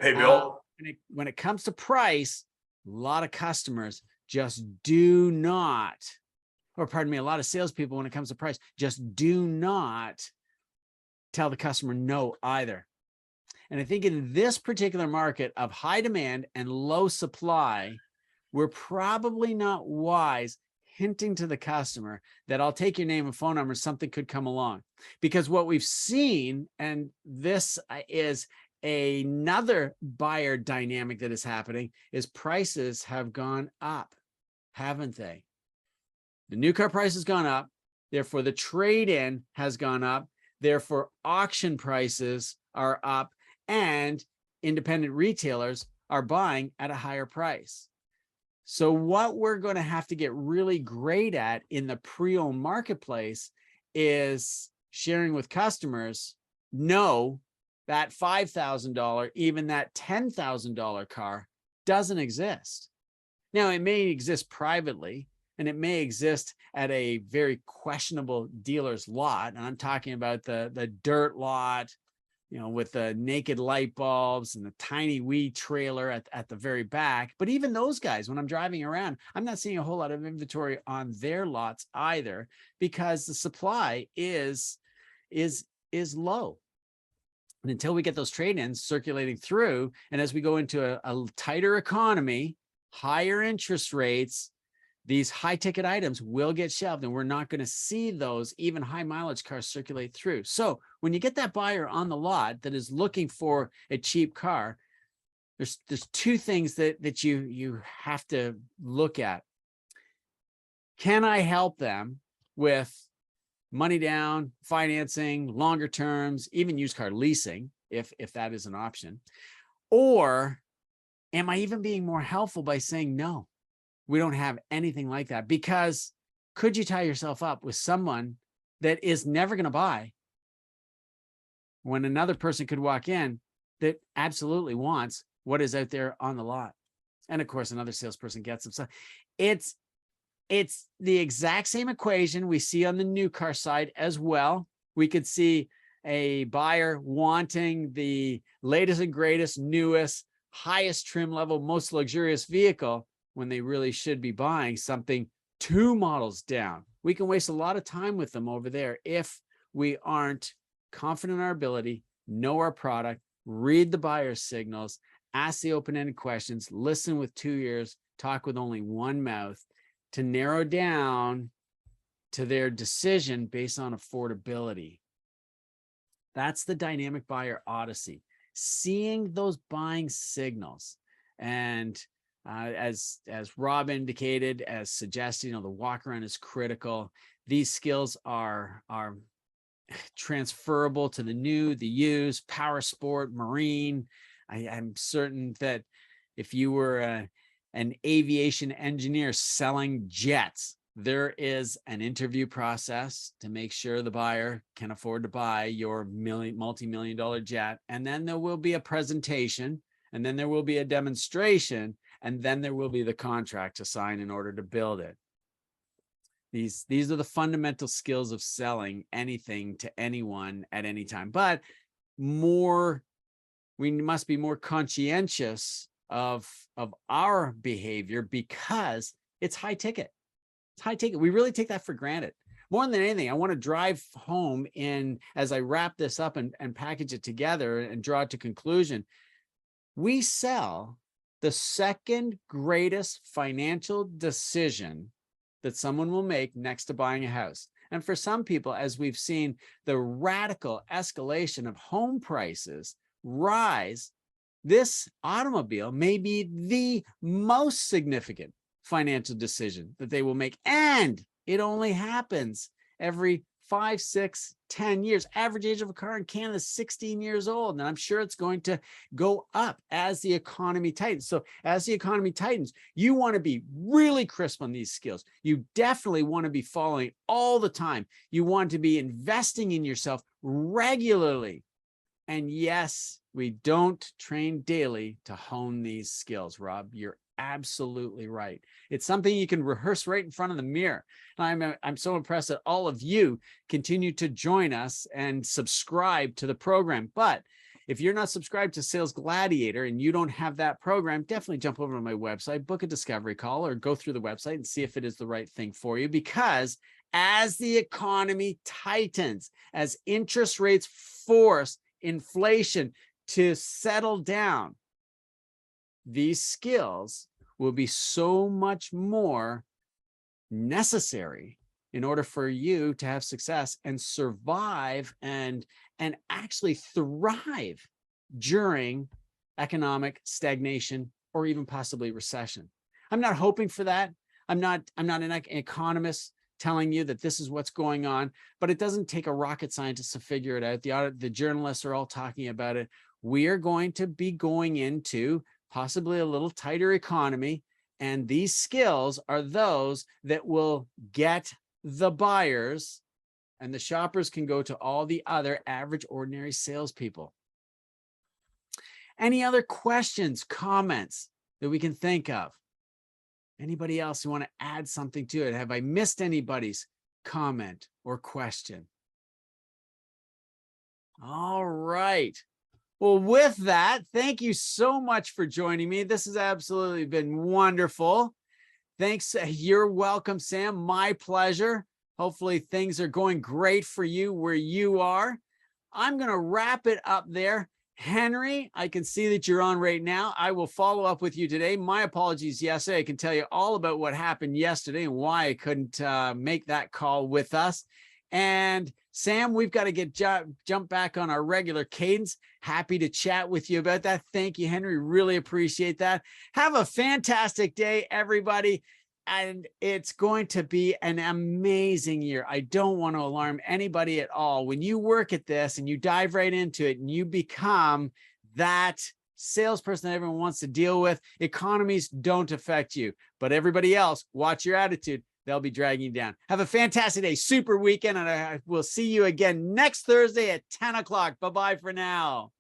Hey, Bill. When it comes to price, a lot of customers just do not, or pardon me, a lot of salespeople, when it comes to price, just do not tell the customer no either. And I think in this particular market of high demand and low supply, we're probably not wise hinting to the customer that I'll take your name and phone number, something could come along. Because what we've seen, and this is another buyer dynamic that is happening, is prices have gone up, haven't they? The new car price has gone up, therefore the trade-in has gone up, therefore auction prices are up, and independent retailers are buying at a higher price. So what we're going to have to get really great at in the pre-owned marketplace is sharing with customers, no, that $5,000, even that $10,000 car doesn't exist. Now, it may exist privately, and it may exist at a very questionable dealer's lot. And I'm talking about the dirt lot, with the naked light bulbs and the tiny wee trailer at the very back. But even those guys, when I'm driving around, I'm not seeing a whole lot of inventory on their lots either, because the supply is low. And until we get those trade-ins circulating through, and as we go into a tighter economy, higher interest rates, these high-ticket items will get shelved, and we're not going to see those even high mileage cars circulate through. So when you get that buyer on the lot that is looking for a cheap car, there's two things that you have to look at. Can I help them with money down, financing, longer terms, even used car leasing, if that is an option? Or am I even being more helpful by saying no? We don't have anything like that, because could you tie yourself up with someone that is never going to buy when another person could walk in that absolutely wants what is out there on the lot? And of course, another salesperson gets them. So it's the exact same equation we see on the new car side as well. We could see a buyer wanting the latest and greatest, newest, highest trim level, most luxurious vehicle, when they really should be buying something 2 models down. We can waste a lot of time with them over there if we aren't confident in our ability, know our product, read the buyer's signals, ask the open-ended questions, listen with 2 ears, talk with only 1 mouth, to narrow down to their decision based on affordability. That's the dynamic buyer odyssey, seeing those buying signals. And as Rob indicated, as suggested, the walk around is critical. These skills are transferable to the new, the used, power sport, marine. I'm certain that if you were an aviation engineer selling jets, there is an interview process to make sure the buyer can afford to buy your multi-million-dollar jet. And then there will be a presentation, and then there will be a demonstration, and then there will be the contract to sign in order to build it. These are the fundamental skills of selling anything to anyone at any time. But we must be more conscientious of our behavior, because it's high ticket. It's high ticket. We really take that for granted. More than anything, I want to drive home as I wrap this up and package it together and draw it to conclusion. We sell the second greatest financial decision that someone will make next to buying a house. And for some people, as we've seen the radical escalation of home prices rise, this automobile may be the most significant financial decision that they will make. And it only happens every 5, 6, 10 years. Average age of a car in Canada is 16 years old. And I'm sure it's going to go up as the economy tightens. So as the economy tightens, you want to be really crisp on these skills. You definitely want to be following all the time. You want to be investing in yourself regularly. And yes, we don't train daily to hone these skills, Rob. You're absolutely right. It's something you can rehearse right in front of the mirror. And I'm so impressed that all of you continue to join us and subscribe to the program. But if you're not subscribed to Sales Gladiator and you don't have that program, definitely jump over to my website, book a discovery call, or go through the website and see if it is the right thing for you. Because as the economy tightens, as interest rates force inflation to settle down, these skills will be so much more necessary in order for you to have success and survive and actually thrive during economic stagnation or even possibly recession. I'm not hoping for that. I'm not an economist telling you that this is what's going on, but it doesn't take a rocket scientist to figure it out. The journalists are all talking about it. We are going to be going into possibly a little tighter economy, and these skills are those that will get the buyers, and the shoppers can go to all the other average, ordinary salespeople. Any other questions, comments that we can think of? Anybody else who want to add something to it? Have I missed anybody's comment or question? All right. Well, with that, thank you so much for joining me. This has absolutely been wonderful. Thanks. You're welcome, Sam. My pleasure. Hopefully things are going great for you where you are. I'm going to wrap it up there. Henry, I can see that you're on right now. I will follow up with you today. My apologies yesterday. I can tell you all about what happened yesterday and why I couldn't make that call with us. And Sam, we've got to jump back on our regular cadence. Happy to chat with you about that. Thank you, Henry. Really appreciate that. Have a fantastic day, everybody. And it's going to be an amazing year. I don't want to alarm anybody at all. When you work at this and you dive right into it and you become that salesperson that everyone wants to deal with, economies don't affect you. But everybody else, watch your attitude. They'll be dragging you down. Have a fantastic day, super weekend, and I will see you again next Thursday at 10 o'clock. Bye-bye for now.